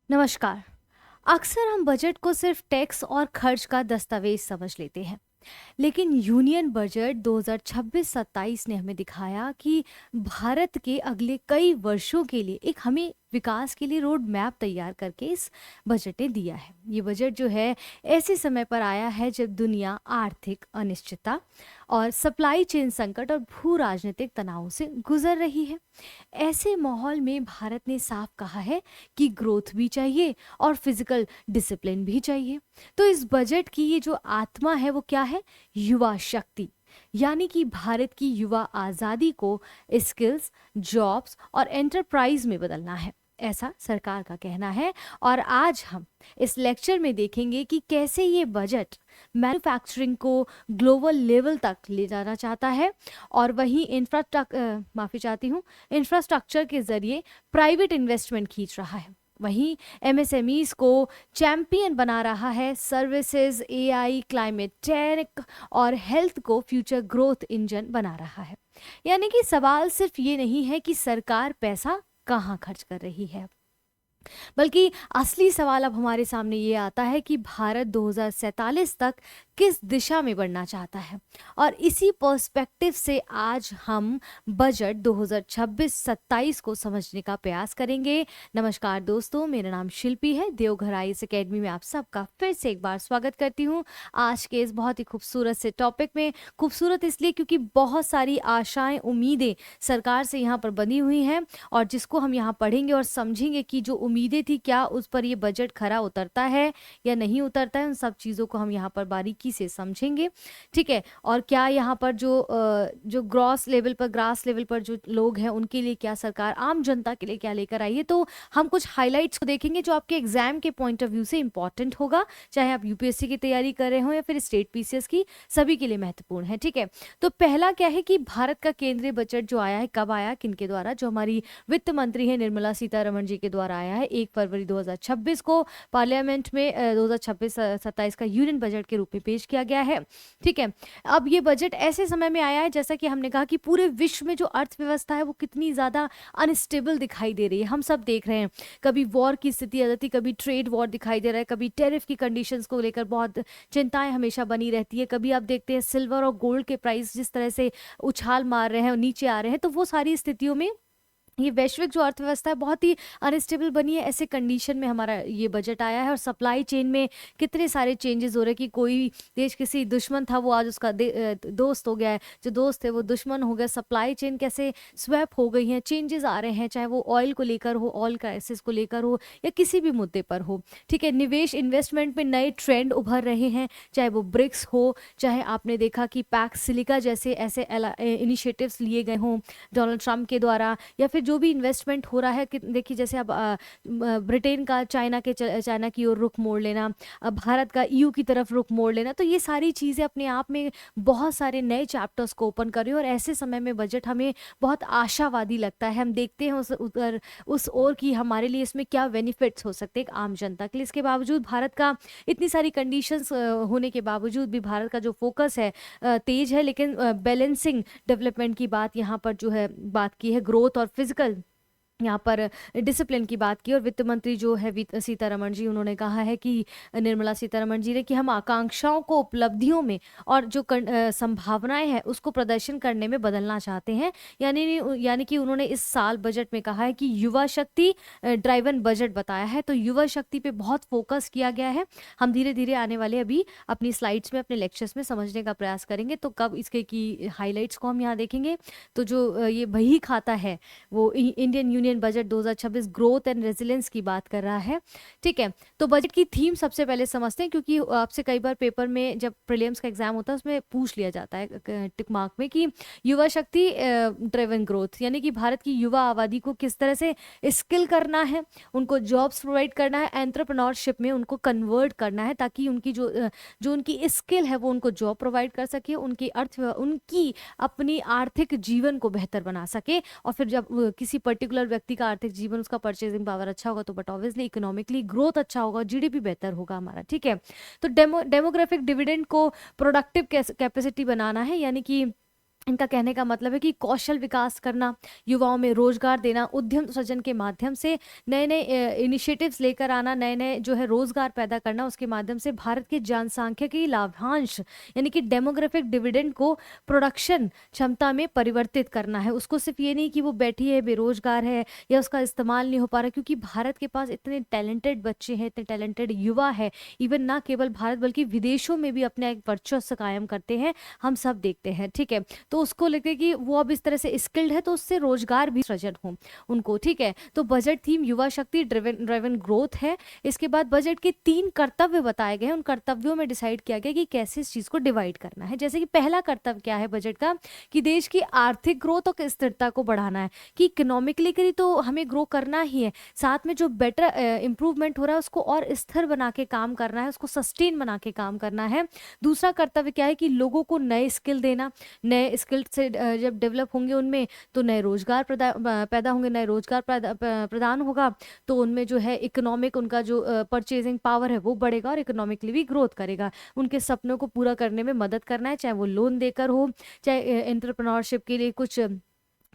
नमस्कार। अक्सर हम बजट को सिर्फ टैक्स और खर्च का दस्तावेज समझ लेते हैं, लेकिन यूनियन बजट 2026-27 ने हमें दिखाया कि भारत के अगले कई वर्षों के लिए एक हमें विकास के लिए रोड मैप तैयार करके इस बजट ने दिया है। ये बजट जो है ऐसे समय पर आया है जब दुनिया आर्थिक अनिश्चितता और सप्लाई चेन संकट और भू राजनीतिक तनाव से गुजर रही है। ऐसे माहौल में भारत ने साफ कहा है कि ग्रोथ भी चाहिए और फिजिकल डिसिप्लिन भी चाहिए। तो इस बजट की ये जो आत्मा है वो क्या है? युवा शक्ति, यानी कि भारत की युवा आज़ादी को स्किल्स, जॉब्स और एंटरप्राइज में बदलना है, ऐसा सरकार का कहना है। और आज हम इस लेक्चर में देखेंगे कि कैसे ये बजट मैन्युफैक्चरिंग को ग्लोबल लेवल तक ले जाना चाहता है और वहीं इंफ्रास्ट्रक्चर के जरिए प्राइवेट इन्वेस्टमेंट खींच रहा है। वहीं एमएसएमईज को चैंपियन बना रहा है, सर्विसेज, एआई, क्लाइमेट टेक और हेल्थ को फ्यूचर ग्रोथ इंजन बना रहा है। यानी कि सवाल सिर्फ ये नहीं है कि सरकार पैसा कहाँ खर्च कर रही है, बल्कि असली सवाल अब हमारे सामने ये आता है कि भारत 2047 तक किस दिशा में बढ़ना चाहता है। और इसी पर्सपेक्टिव से आज हम बजट 2026-27 को समझने का प्रयास करेंगे। नमस्कार दोस्तों, मेरा नाम शिल्पी है। देवघर आईएएस एकेडमी में आप सबका फिर से एक बार स्वागत करती हूँ आज के इस बहुत ही खूबसूरत से टॉपिक में। खूबसूरत इसलिए क्योंकि बहुत सारी आशाएं, उम्मीदें सरकार से यहाँ पर बनी हुई हैं और जिसको हम यहाँ पढ़ेंगे और समझेंगे कि जो उम्मीदें थी क्या उस पर ये बजट खरा उतरता है या नहीं उतरता है। उन सब चीज़ों को हम यहाँ पर बारीकी से समझेंगे, ठीक है। और क्या यहाँ पर जो ग्रास लेवल पर जो लोग हैं उनके लिए क्या सरकार आम जनता के लिए क्या लेकर आई है। तो हम कुछ हाईलाइट्स को देखेंगे जो आपके एग्जाम के पॉइंट ऑफ व्यू से इंपॉर्टेंट होगा, चाहे आप यूपीएससी की तैयारी कर रहे हो या फिर स्टेट पीसीएस की, सभी के लिए महत्वपूर्ण है, ठीक है। तो पहला क्या है कि भारत का केंद्रीय बजट जो आया है, कब आया, किनके द्वारा? जो हमारी वित्त मंत्री है निर्मला सीतारमण जी के द्वारा आया है 1 फरवरी 2026 को पार्लियामेंट में 2026-27 का यूनियन बजट के रूप में पेश किया गया है, ठीक है। अब ये बजट ऐसे समय में आया है जैसा कि हमने कहा कि पूरे विश्व में जो अर्थव्यवस्था है वो कितनी ज़्यादा अनस्टेबल दिखाई दे रही है। हम सब देख रहे हैं, कभी वॉर की स्थिति आ जाती, कभी ट्रेड वॉर दिखाई दे रहा है, कभी टेरिफ की कंडीशंस को लेकर बहुत चिंताएं हमेशा बनी रहती है। कभी आप देखते हैं सिल्वर और गोल्ड के प्राइस जिस तरह से उछाल मार रहे हैं और नीचे आ रहे हैं। तो वो सारी स्थितियों में ये वैश्विक जो अर्थव्यवस्था है बहुत ही अनस्टेबल बनी है। ऐसे कंडीशन में हमारा ये बजट आया है और सप्लाई चेन में कितने सारे चेंजेस हो रहे हैं कि कोई देश किसी दुश्मन था वो आज उसका दोस्त हो गया है, जो दोस्त है वो दुश्मन हो गया। सप्लाई चेन कैसे स्वैप हो गई है, चेंजेस आ रहे हैं, चाहे वो ऑयल को लेकर हो, ऑयल क्राइसिस को लेकर हो या किसी भी मुद्दे पर हो, ठीक है। निवेश इन्वेस्टमेंट में नए ट्रेंड उभर रहे हैं, चाहे वो ब्रिक्स हो, चाहे आपने देखा कि पैक्स सिलिका जैसे ऐसे इनिशिएटिव्स लिए गए हों डोनाल्ड ट्रंप के द्वारा, या फिर जो भी इन्वेस्टमेंट हो रहा है कि देखिए जैसे अब ब्रिटेन का चाइना की ओर रुख मोड़ लेना, भारत का ईयू की तरफ रुख मोड़ लेना, तो ये सारी चीज़ें अपने आप में बहुत सारे नए चैप्टर्स को ओपन कर रही है। और ऐसे समय में बजट हमें बहुत आशावादी लगता है। हम देखते हैं उस ओर की हमारे लिए इसमें क्या बेनिफिट्स हो सकते हैं एक आम जनता के लिए। इसके बावजूद भारत का इतनी सारी कंडीशंस होने के बावजूद भी भारत का जो फोकस है तेज है, लेकिन बैलेंसिंग डेवलपमेंट की बात यहाँ पर जो है बात की है, ग्रोथ और फिजिकल यहाँ पर डिसिप्लिन की बात की। और वित्त मंत्री जो है सीतारमण जी, उन्होंने कहा है कि निर्मला सीतारमण जी ने कि हम आकांक्षाओं को उपलब्धियों में और जो संभावनाएं हैं उसको प्रदर्शन करने में बदलना चाहते हैं। यानी कि उन्होंने इस साल बजट में कहा है कि युवा शक्ति ड्राइवन बजट बताया है। तो युवा शक्ति पे बहुत फोकस किया गया है। हम धीरे धीरे आने वाले अभी अपनी स्लाइड्स में, अपने लेक्चर्स में समझने का प्रयास करेंगे। तो कब इसके की हाईलाइट्स को हम यहाँ देखेंगे, तो जो ये बही खाता है वो Indian union budget 2026 growth and resilience की बात कर रहा है, ठीक है। तो बजट की थीम सबसे पहले समझते हैं, क्योंकि आपसे कई बार पेपर में जब प्रीलिम्स का एग्जाम होता है उसमें पूछ लिया जाता है टिक मार्क में कि युवा शक्ति ड्रिवन ग्रोथ, यानी कि भारत की युवा आबादी को किस तरह से स्किल करना है, उनको जॉब्स प्रोवाइड करना है, एंटरप्रेन्योरशिप में उनको कन्वर्ट करना है, ताकि उनकी जो उनकी स्किल है वो उनको जॉब प्रोवाइड कर सके, उनकी अपनी आर्थिक जीवन को बेहतर बना सके। और फिर जब किसी पर्टिकुलर व्यक्ति का आर्थिक जीवन, उसका परचेजिंग पावर अच्छा होगा तो बट ऑब्वियसली इकोनॉमिकली ग्रोथ अच्छा होगा, जीडीपी बेहतर होगा हमारा, ठीक है। तो डेमोग्राफिक डिविडेंड को प्रोडक्टिव कैपेसिटी बनाना है, यानी कि इनका कहने का मतलब है कि कौशल विकास करना, युवाओं में रोजगार देना, उद्यम सृजन के माध्यम से नए नए इनिशिएटिव्स लेकर आना, नए नए जो है रोजगार पैदा करना, उसके माध्यम से भारत की जनसांख्यिकी लाभांश यानी कि डेमोग्राफिक डिविडेंड को प्रोडक्शन क्षमता में परिवर्तित करना है। उसको सिर्फ ये नहीं कि वो बैठी है बेरोजगार है या उसका इस्तेमाल नहीं हो पा रहा, क्योंकि भारत के पास इतने टैलेंटेड बच्चे हैं, इतने टैलेंटेड युवा है, इवन ना केवल भारत बल्कि विदेशों में भी अपना एक वर्चस्व कायम करते हैं, हम सब देखते हैं। ठीक है, तो उसको लगता है कि वो अब इस तरह से स्किल्ड है तो उससे रोजगार भी सृजन हो उनको। ठीक है, तो बजट थीम युवा शक्ति ड्रिवन ग्रोथ है। इसके बाद बजट के 3 कर्तव्य बताए गए हैं, उन कर्तव्यों में डिसाइड किया गया कि कैसे इस चीज को डिवाइड करना है। जैसे कि पहला कर्तव्य क्या है बजट का, कि देश की आर्थिक ग्रोथ और स्थिरता को बढ़ाना है, कि इकोनॉमिकली तो हमें ग्रो करना ही है, साथ में जो बेटर इंप्रूवमेंट हो रहा है उसको और स्थिर बना के काम करना है, उसको सस्टेन बना के काम करना है। दूसरा कर्तव्य क्या है कि लोगों को नए स्किल देना, नए स्किल से जब डेवलप होंगे उनमें तो नए रोजगार पैदा होंगे, नए रोजगार प्रदान होगा तो उनमें जो है इकोनॉमिक उनका जो परचेजिंग पावर है वो बढ़ेगा और इकोनॉमिकली भी ग्रोथ करेगा। उनके सपनों को पूरा करने में मदद करना है, चाहे वो लोन देकर हो, चाहे एंटरप्रेन्योरशिप के लिए कुछ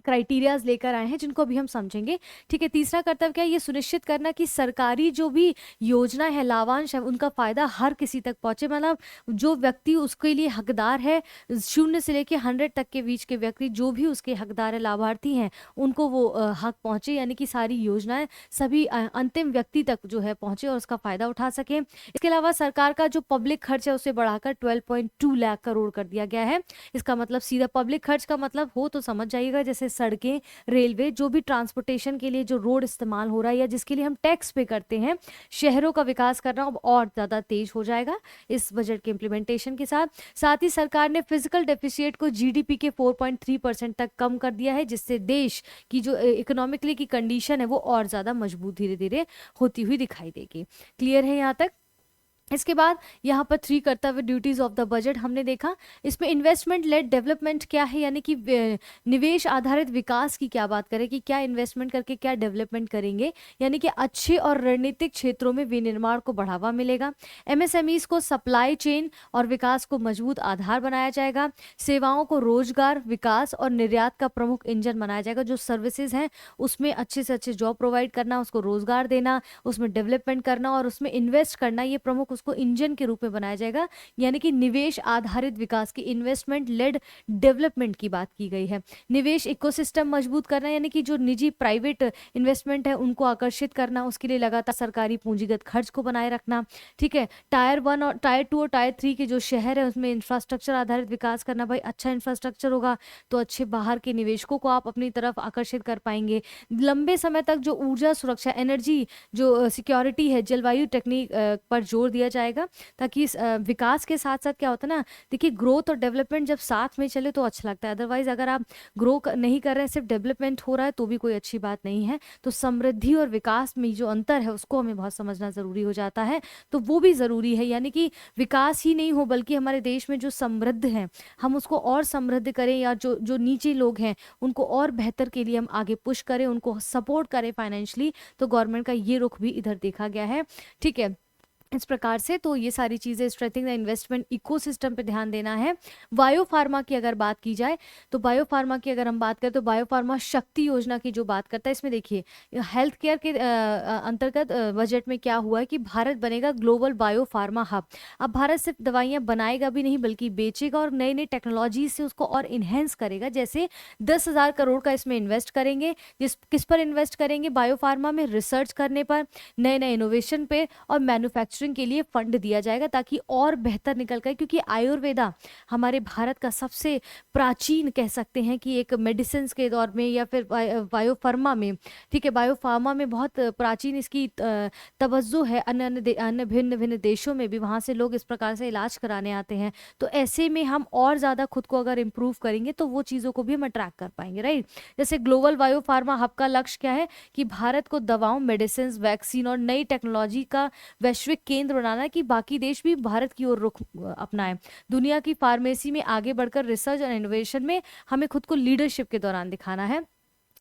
क्राइटेरियाज लेकर आए हैं जिनको भी हम समझेंगे। ठीक है, तीसरा कर्तव्य क्या है, ये सुनिश्चित करना कि सरकारी जो भी योजना है, लाभांश है, उनका फायदा हर किसी तक पहुंचे, मतलब जो व्यक्ति उसके लिए हकदार है, 0 से लेके 100 तक के बीच के व्यक्ति जो भी उसके हकदार है, लाभार्थी हैं, उनको वो हक पहुंचे, यानी कि सारी योजनाएं सभी अंतिम व्यक्ति तक जो है पहुंचे और उसका फायदा उठा सके। इसके अलावा सरकार का जो पब्लिक खर्च है उसे बढ़ाकर 12.2 लाख करोड़ कर दिया गया है। इसका मतलब सीधा पब्लिक खर्च का मतलब हो तो समझ जाइएगा, जैसे सड़कें, रेलवे, जो भी ट्रांसपोर्टेशन के लिए जो रोड इस्तेमाल हो रहा है या जिसके लिए हम टैक्स पे करते हैं, शहरों का विकास करना अब और ज्यादा तेज हो जाएगा इस बजट के इम्प्लीमेंटेशन के साथ। साथ ही सरकार ने फिजिकल डेफिसिट को जीडीपी के 4.3% तक कम कर दिया है, जिससे देश की जो इकोनॉमिकली की कंडीशन है वो और ज्यादा मजबूत धीरे धीरे होती हुई दिखाई देगी। क्लियर है यहाँ तक? इसके बाद यहाँ पर 3 कर्तव्य ड्यूटीज ऑफ द बजट हमने देखा। इसमें इन्वेस्टमेंट लेड डेवलपमेंट क्या है, यानी कि निवेश आधारित विकास की क्या बात करें कि क्या इन्वेस्टमेंट करके क्या डेवलपमेंट करेंगे, यानी कि अच्छे और रणनीतिक क्षेत्रों में विनिर्माण को बढ़ावा मिलेगा। एमएसएमईज को सप्लाई चेन और विकास को मजबूत आधार बनाया जाएगा। सेवाओं को रोजगार, विकास और निर्यात का प्रमुख इंजन बनाया जाएगा। जो सर्विसेज हैं उसमें अच्छे से अच्छे जॉब प्रोवाइड करना, उसको रोजगार देना, उसमें डेवलपमेंट करना और उसमें इन्वेस्ट करना, ये प्रमुख उसको इंजन के रूप में बनाया जाएगा। यानी कि निवेश आधारित विकास की, इन्वेस्टमेंट लेड डेवलपमेंट की बात की गई है। निवेश इकोसिस्टम मजबूत करना, यानी कि जो निजी प्राइवेट इन्वेस्टमेंट है उनको आकर्षित करना, उसके लिए लगातार सरकारी पूंजीगत खर्च को बनाए रखना। ठीक है, टायर 1 और टायर 2 और टायर 3 के जो शहर है उसमें इंफ्रास्ट्रक्चर आधारित विकास करना। भाई अच्छा इंफ्रास्ट्रक्चर होगा तो अच्छे बाहर के निवेशकों को आप अपनी तरफ आकर्षित कर पाएंगे। लंबे समय तक जो ऊर्जा सुरक्षा, एनर्जी जो सिक्योरिटी है, जलवायु टेक्निक पर जोर दिया जाएगा, ताकि विकास के साथ साथ क्या होता है ना, देखिए ग्रोथ और डेवलपमेंट जब साथ में चले तो अच्छा लगता है। अदरवाइज अगर आप ग्रो नहीं कर रहे हैं, सिर्फ डेवलपमेंट हो रहा है तो भी कोई अच्छी बात नहीं है। तो समृद्धि और विकास में जो अंतर है उसको हमें बहुत समझना जरूरी हो जाता है, तो वो भी जरूरी है। यानी कि विकास ही नहीं हो बल्कि हमारे देश में जो समृद्ध है हम उसको और समृद्ध करें, या जो जो नीचे लोग हैं उनको और बेहतर के लिए हम आगे पुश करें, उनको सपोर्ट करें फाइनेंशियली। तो गवर्नमेंट का ये रुख भी इधर देखा गया है। ठीक है, इस प्रकार से तो ये सारी चीजें, स्ट्रेंथनिंग द इन्वेस्टमेंट इकोसिस्टम पे ध्यान देना है। बायो फार्मा की अगर बात की जाए तो बायो फार्मा की अगर हम बात करें तो बायो फार्मा शक्ति योजना की जो बात करता है, इसमें देखिए हेल्थ केयर के अंतर्गत बजट में क्या हुआ है कि भारत बनेगा ग्लोबल बायो फार्मा हब। अब भारत सिर्फ दवाइयां बनाएगा भी नहीं बल्कि बेचेगा और नई नई टेक्नोलॉजी से उसको और इन्हेंस करेगा। जैसे 10,000 करोड़ का इसमें इन्वेस्ट करेंगे। किस पर इन्वेस्ट करेंगे? बायो फार्मा में रिसर्च करने पर, नए नए इनोवेशन पे और मैन्युफैक्चरिंग के लिए फंड दिया जाएगा ताकि और बेहतर निकल कर, क्योंकि आयुर्वेदा हमारे भारत का सबसे प्राचीन कह सकते हैं कि एक मेडिसिन के दौर में या फिर बायो फार्मा में, ठीक है, बायो फार्मा में बहुत प्राचीन इसकी तवज्जो है। अन्य भिन्न भिन्न देशों में भी वहाँ से लोग इस प्रकार से इलाज कराने आते हैं। तो ऐसे में हम और ज़्यादा खुद को अगर इम्प्रूव करेंगे तो वो चीज़ों को भी हम अट्रैक्ट कर पाएंगे, राइट। जैसे ग्लोबल बायो फार्मा हब का लक्ष्य क्या है कि भारत को दवाओं, मेडिसिन, वैक्सीन और नई टेक्नोलॉजी का वैश्विक केंद्र बनाना है कि बाकी देश भी भारत की ओर रुख अपनाएं। दुनिया की फार्मेसी में आगे बढ़कर रिसर्च और इनोवेशन में हमें खुद को लीडरशिप के दौरान दिखाना है।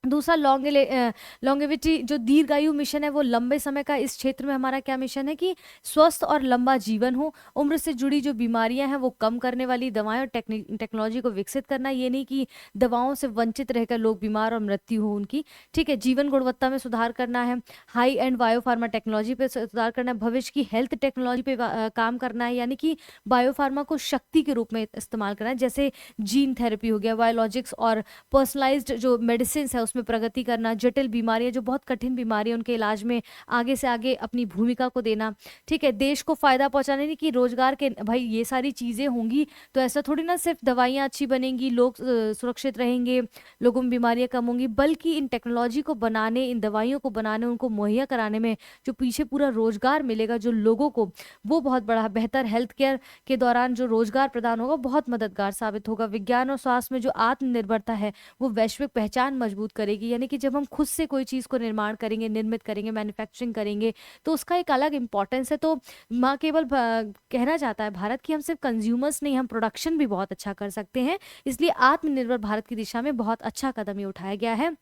दूसरा लॉन्गेविटी जो दीर्घायु मिशन है, वो लंबे समय का इस क्षेत्र में हमारा क्या मिशन है कि स्वस्थ और लंबा जीवन हो, उम्र से जुड़ी जो बीमारियां हैं वो कम करने वाली दवाएं और टेक्नोलॉजी को विकसित करना। ये नहीं कि दवाओं से वंचित रहकर लोग बीमार और मृत्यु हो उनकी। ठीक है, जीवन गुणवत्ता में सुधार करना है, हाई एंड बायोफार्मा टेक्नोलॉजी पे सुधार करना है, भविष्य की हेल्थ टेक्नोलॉजी पे काम करना है, यानी कि बायोफार्मा को शक्ति के रूप में इस्तेमाल करना है, जैसे जीन थेरेपी हो गया, बायोलॉजिक्स और पर्सनलाइज्ड जो मेडिसिन है उसमें प्रगति करना, जटिल बीमारियां जो बहुत कठिन बीमारियां उनके इलाज में आगे से आगे अपनी भूमिका को देना। ठीक है, देश को फायदा पहुंचाने, नहीं कि रोजगार के, भाई ये सारी चीजें होंगी तो ऐसा थोड़ी ना सिर्फ दवाइयां अच्छी बनेंगी, लोग सुरक्षित रहेंगे, लोगों में बीमारियां कम होंगी, बल्कि इन टेक्नोलॉजी को बनाने, इन दवाइयों को बनाने, उनको मुहैया कराने में जो पीछे पूरा रोजगार मिलेगा जो लोगों को, वो बहुत बड़ा बेहतर हेल्थ केयर के दौरान जो रोजगार प्रदान होगा बहुत मददगार साबित होगा। विज्ञान और स्वास्थ्य में जो आत्मनिर्भरता है वो वैश्विक पहचान मजबूत करेगी, यानी कि जब हम खुद से कोई चीज़ को निर्माण करेंगे, निर्मित करेंगे, मैन्युफैक्चरिंग करेंगे तो उसका एक अलग इंपॉर्टेंस है। तो माँ केवल कहना चाहता है भारत कि हम सिर्फ कंज्यूमर्स नहीं, हम प्रोडक्शन भी बहुत अच्छा कर सकते हैं, इसलिए आत्मनिर्भर भारत की दिशा में बहुत अच्छा कदम ये उठाया गया है।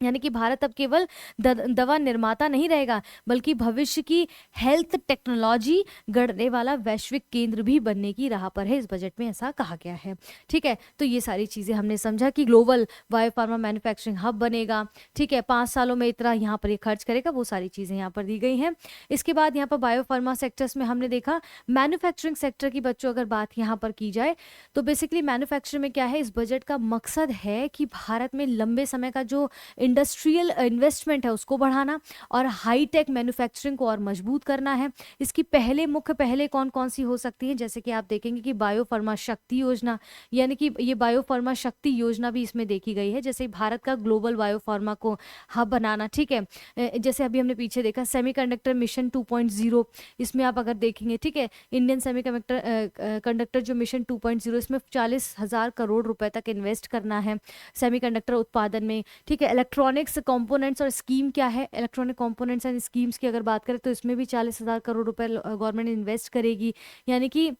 यानी कि भारत अब केवल दवा निर्माता नहीं रहेगा, बल्कि भविष्य की हेल्थ टेक्नोलॉजी गढ़ने वाला वैश्विक केंद्र भी बनने की राह पर है, इस बजट में ऐसा कहा गया है। ठीक है, तो ये सारी चीज़ें हमने समझा कि ग्लोबल बायोफार्मा मैन्युफैक्चरिंग हब बनेगा। ठीक है, 5 सालों में इतना यहाँ पर ये खर्च करेगा, वो सारी चीज़ें यहाँ पर दी गई हैं। इसके बाद यहाँ पर बायोफार्मा सेक्टर्स में हमने देखा मैन्युफैक्चरिंग सेक्टर की, बच्चों अगर बात यहाँ पर की जाए तो बेसिकली मैन्युफैक्चरिंग में क्या है, इस बजट का मकसद है कि भारत में लंबे समय का जो इंडस्ट्रियल इन्वेस्टमेंट है उसको बढ़ाना और हाईटेक मैन्युफैक्चरिंग को और मजबूत करना है। इसकी मुख्य पहले कौन कौन सी हो सकती हैं, जैसे कि आप देखेंगे कि बायोफार्मा शक्ति योजना, यानी कि ये बायोफार्मा शक्ति योजना भी इसमें देखी गई है, जैसे भारत का ग्लोबल बायोफार्मा को हब बनाना। ठीक है, जैसे अभी हमने पीछे देखा सेमीकंडक्टर मिशन 2.0, इसमें आप अगर देखेंगे, ठीक है, इंडियन कंडक्टर जो मिशन 2.0, इसमें 40,000 करोड़ रुपए तक इन्वेस्ट करना है सेमीकंडक्टर उत्पादन में। ठीक है, इलेक्ट्रॉनिक्स कंपोनेंट्स और स्कीम क्या है, इलेक्ट्रॉनिक कंपोनेंट्स एंड स्कीम्स की अगर बात करें तो इसमें भी 40,000 करोड़ रुपए गवर्नमेंट इन्वेस्ट करेगी, यानी कि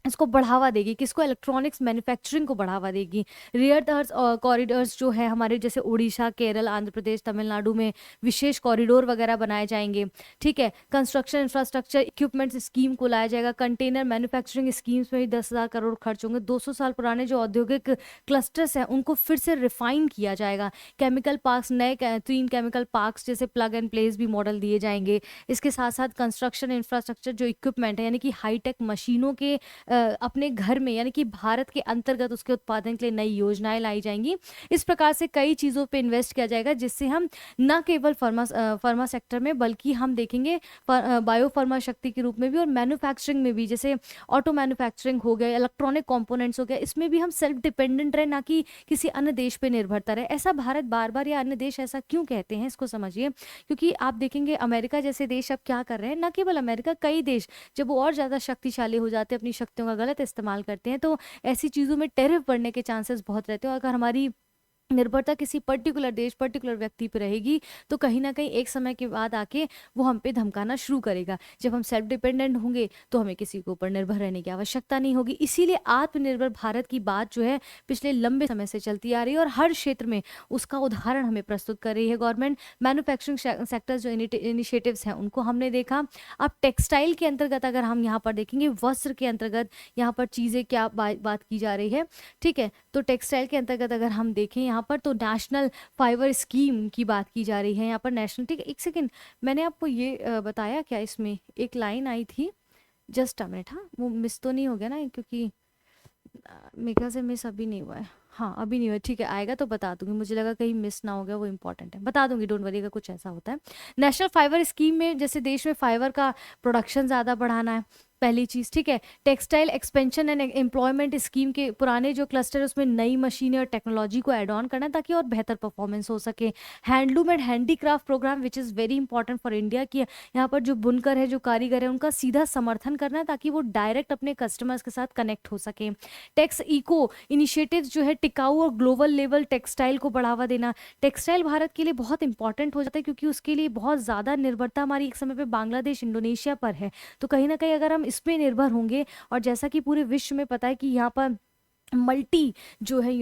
इसको बढ़ावा देगी, किसको, इलेक्ट्रॉनिक्स मैन्युफैक्चरिंग को बढ़ावा देगी। रेयर अर्थ कॉरिडोर्स जो है हमारे, जैसे उड़ीसा, केरल, आंध्र प्रदेश, तमिलनाडु में विशेष कॉरिडोर वगैरह बनाए जाएंगे। ठीक है, कंस्ट्रक्शन इंफ्रास्ट्रक्चर इक्विपमेंट्स स्कीम को लाया जाएगा। कंटेनर मैन्युफैक्चरिंग स्कीम्स में भी 10,000 करोड़ खर्च होंगे। 200 साल पुराने जो औद्योगिक क्लस्टर्स हैं उनको फिर से रिफाइन किया जाएगा। केमिकल पार्क्स, नए 3 केमिकल पार्क्स जैसे प्लग एंड प्लेस भी मॉडल दिए जाएंगे। इसके साथ साथ कंस्ट्रक्शन इंफ्रास्ट्रक्चर जो इक्विपमेंट है, यानी कि हाईटेक मशीनों के अपने घर में, यानी कि भारत के अंतर्गत उसके उत्पादन के लिए नई योजनाएं लाई जाएंगी। इस प्रकार से कई चीज़ों पे इन्वेस्ट किया जाएगा, जिससे हम न केवल फार्मा सेक्टर में, बल्कि हम देखेंगे बायो फार्मा शक्ति के रूप में भी और मैन्युफैक्चरिंग में भी, जैसे ऑटो मैन्युफैक्चरिंग हो गया, इलेक्ट्रॉनिक कंपोनेंट्स हो गया, इसमें भी हम सेल्फ डिपेंडेंट रहे, ना कि किसी अन्य देश पे निर्भरता रहे। ऐसा भारत बार बार, या अन्य देश ऐसा क्यों कहते हैं, इसको समझिए। क्योंकि आप देखेंगे अमेरिका जैसे देश अब क्या कर रहे हैं, न केवल अमेरिका, कई देश जब वो और ज़्यादा शक्तिशाली हो जाते हैं, अपनी शक्तियों का गलत इस्तेमाल करते हैं, तो ऐसी चीज़ों में टैरिफ बढ़ने के चांसेस बहुत रहते हैं। और अगर हमारी निर्भरता किसी पर्टिकुलर देश, पर्टिकुलर व्यक्ति पर रहेगी तो कहीं ना कहीं एक समय के बाद आके वो हम पे धमकाना शुरू करेगा। जब हम सेल्फ डिपेंडेंट होंगे तो हमें किसी के ऊपर निर्भर रहने की आवश्यकता नहीं होगी। इसीलिए आत्मनिर्भर भारत की बात जो है पिछले लंबे समय से चलती आ रही है और हर क्षेत्र में उसका उदाहरण हमें प्रस्तुत कर रही है गवर्नमेंट। मैन्युफैक्चरिंग सेक्टर जो इनिशिएटिव्स हैं उनको हमने देखा। अब टेक्सटाइल के अंतर्गत अगर हम यहाँ पर देखेंगे, वस्त्र के अंतर्गत यहाँ पर चीज़ें क्या बात की जा रही है। ठीक है, तो टेक्सटाइल के अंतर्गत अगर हम देखें यहाँ पर, तो नेशनल फाइबर स्कीम की बात की जा रही है यहाँ पर। नेशनल, ठीक है, एक सेकेंड, मैंने आपको ये बताया क्या, इसमें एक लाइन आई थी, जस्ट अ मिनट, हाँ, वो मिस तो नहीं हो गया ना, क्योंकि मेरे ख्याल से मिस अभी नहीं हुआ है। हाँ, अभी नहीं हुआ, ठीक है, आएगा तो बता दूंगी, मुझे लगा कहीं मिस ना हो गया, वो इंपॉर्टेंट है, बता दूंगी, डोंट वरी अगर कुछ ऐसा होता है। नेशनल फाइबर स्कीम में जैसे देश में फाइबर का प्रोडक्शन ज़्यादा बढ़ाना है, पहली चीज़। ठीक है, textile expansion and employment scheme के पुराने जो क्लस्टर है उसमें नई मशीनें और टेक्नोलॉजी को ऐड ऑन करना ताकि और बेहतर परफॉर्मेंस हो सके। Handloom and handicraft program which is very important for India, की यहाँ पर जो बुनकर है, जो कारीगर है, उनका सीधा समर्थन करना ताकि वो डायरेक्ट अपने कस्टमर्स के साथ कनेक्ट हो सके। टैक्स इको इनिशिएटिव जो है, टिकाऊ और ग्लोबल लेवल टेक्सटाइल को बढ़ावा देना। टेक्सटाइल भारत के लिए बहुत इंपॉर्टेंट हो जाता है क्योंकि उसके लिए बहुत ज़्यादा निर्भरता हमारी एक समय पे बांग्लादेश, इंडोनेशिया पर है। तो कहीं ना कहीं अगर हम इस पे निर्भर होंगे, और जैसा कि पूरे विश्व में पता है कि यहाँ पर मल्टी जो है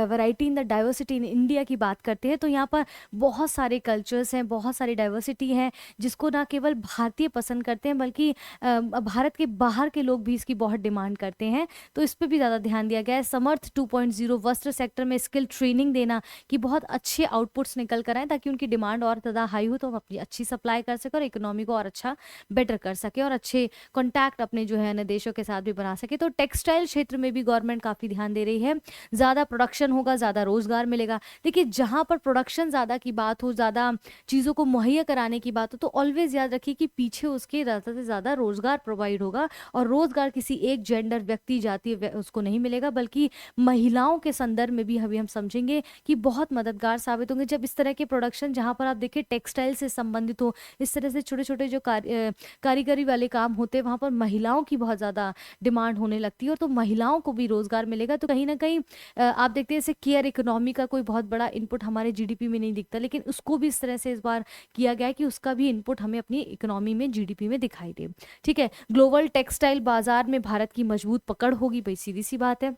variety in the diversity in India की बात करते हैं, तो यहाँ पर बहुत सारे कल्चर्स हैं, बहुत सारी डाइवर्सिटी है, जिसको ना केवल भारतीय पसंद करते हैं बल्कि भारत के बाहर के लोग भी इसकी बहुत डिमांड करते हैं। तो इस पर भी ज़्यादा ध्यान दिया गया है। समर्थ 2.0 वस्त्र सेक्टर में स्किल ट्रेनिंग देना कि बहुत अच्छे आउटपुट्स निकल कर आए, ताकि उनकी डिमांड और ज़्यादा हाई हो तो हम अपनी अच्छी सप्लाई कर सकें और इकोनॉमी को और अच्छा बेटर कर सके और अच्छे कॉन्टैक्ट अपने जो है अन्य देशों के साथ भी बना सके। तो टेक्सटाइल क्षेत्र में भी गवर्नमेंट काफ़ी ध्यान दे रही है। ज़्यादा प्रोडक्शन होगा, ज़्यादा रोजगार मिलेगा। देखिए, जहाँ पर प्रोडक्शन ज़्यादा की बात हो, ज़्यादा चीज़ों को मुहैया कराने की बात हो, तो ऑलवेज याद रखिए कि पीछे उसके ज़्यादा से ज़्यादा रोजगार प्रोवाइड होगा। और रोजगार किसी एक जेंडर, व्यक्ति, जाति उसको नहीं मिलेगा, बल्कि महिलाओं के संदर्भ में भी अभी हम समझेंगे कि बहुत मददगार साबित होंगे जब इस तरह के प्रोडक्शन, जहाँ पर आप देखिए टेक्सटाइल से संबंधित हो, इस तरह से छोटे छोटे जो कारीगरी वाले काम होते हैं, वहाँ पर महिलाओं की बहुत ज़्यादा डिमांड होने लगती है, और तो महिलाओं को भी रोजगार मिलेगा। तो कहीं ना कहीं आप देखते हैं जैसे केयर इकोनॉमी का कोई बहुत बड़ा इनपुट हमारे जीडीपी में नहीं दिखता, लेकिन उसको भी इस तरह से इस बार किया गया है कि उसका भी इनपुट हमें अपनी इकोनॉमी में, जीडीपी में दिखाई दे। ठीक है, ग्लोबल टेक्सटाइल बाजार में भारत की मजबूत पकड़ होगी, भाई सीधी सी बात है।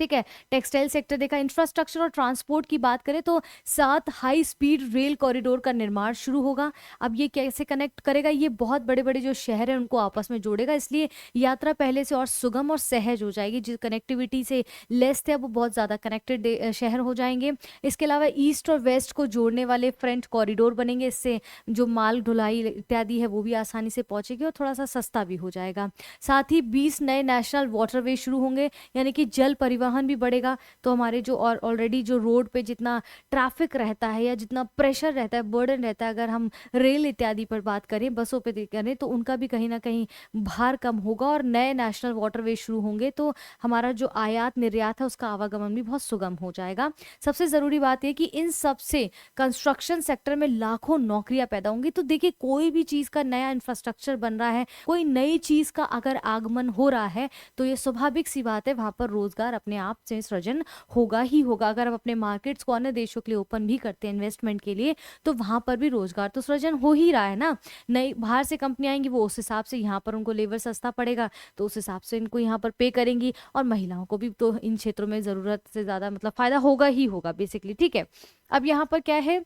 ठीक है, टेक्सटाइल सेक्टर देखा। इंफ्रास्ट्रक्चर और ट्रांसपोर्ट की बात करें तो 7 हाई स्पीड रेल कॉरिडोर का निर्माण शुरू होगा। अब ये कैसे कनेक्ट करेगा? ये बहुत बड़े बड़े जो शहर हैं उनको आपस में जोड़ेगा, इसलिए यात्रा पहले से और सुगम और सहज हो जाएगी। जिस कनेक्टिविटी से लेस थे, अब वो बहुत ज़्यादा कनेक्टेड शहर हो जाएंगे। इसके अलावा ईस्ट और वेस्ट को जोड़ने वाले फ्रंट कॉरिडोर बनेंगे, इससे जो माल ढुलाई इत्यादि है वो भी आसानी से पहुंचेगी और थोड़ा सा सस्ता भी हो जाएगा। साथ ही 20 नए नेशनल वाटरवे शुरू होंगे, यानी कि जल परिवहन भी बढ़ेगा। तो हमारे जो और ऑलरेडी जो रोड पे जितना ट्रैफिक रहता है या जितना प्रेशर रहता है, बर्डन रहता है, अगर हम रेल इत्यादि पर बात करें, बसों पे करें, तो उनका भी कहीं ना कहीं भार कम होगा। और नए नेशनल वाटरवे शुरू होंगे तो हमारा जो आयात निर्यात है उसका आवागमन भी बहुत सुगम हो जाएगा। सबसे ज़रूरी बात यह कि इन सब से कंस्ट्रक्शन सेक्टर में लाखों नौकरियां पैदा होंगी। तो देखिए, कोई भी चीज़ का नया इंफ्रास्ट्रक्चर बन रहा है, कोई नई चीज़ का अगर आगमन हो रहा है, तो ये स्वाभाविक सी बात है, वहाँ पर रोजगार अपने आप से सृजन होगा ही होगा। अगर हम अपने मार्केट्स को अन्य देशों के लिए ओपन भी करते हैं इन्वेस्टमेंट के लिए, तो वहां पर भी रोजगार तो सृजन हो ही रहा है ना। नई बाहर से कंपनी आएंगी, वो उस हिसाब से यहाँ पर उनको लेबर सस्ता पड़ेगा, तो उस हिसाब से इनको यहाँ पर पे करेंगी, और महिलाओं को भी तो इन क्षेत्रों में ज़रूरत से ज़्यादा मतलब फ़ायदा होगा ही होगा बेसिकली। ठीक है, अब यहाँ पर क्या है,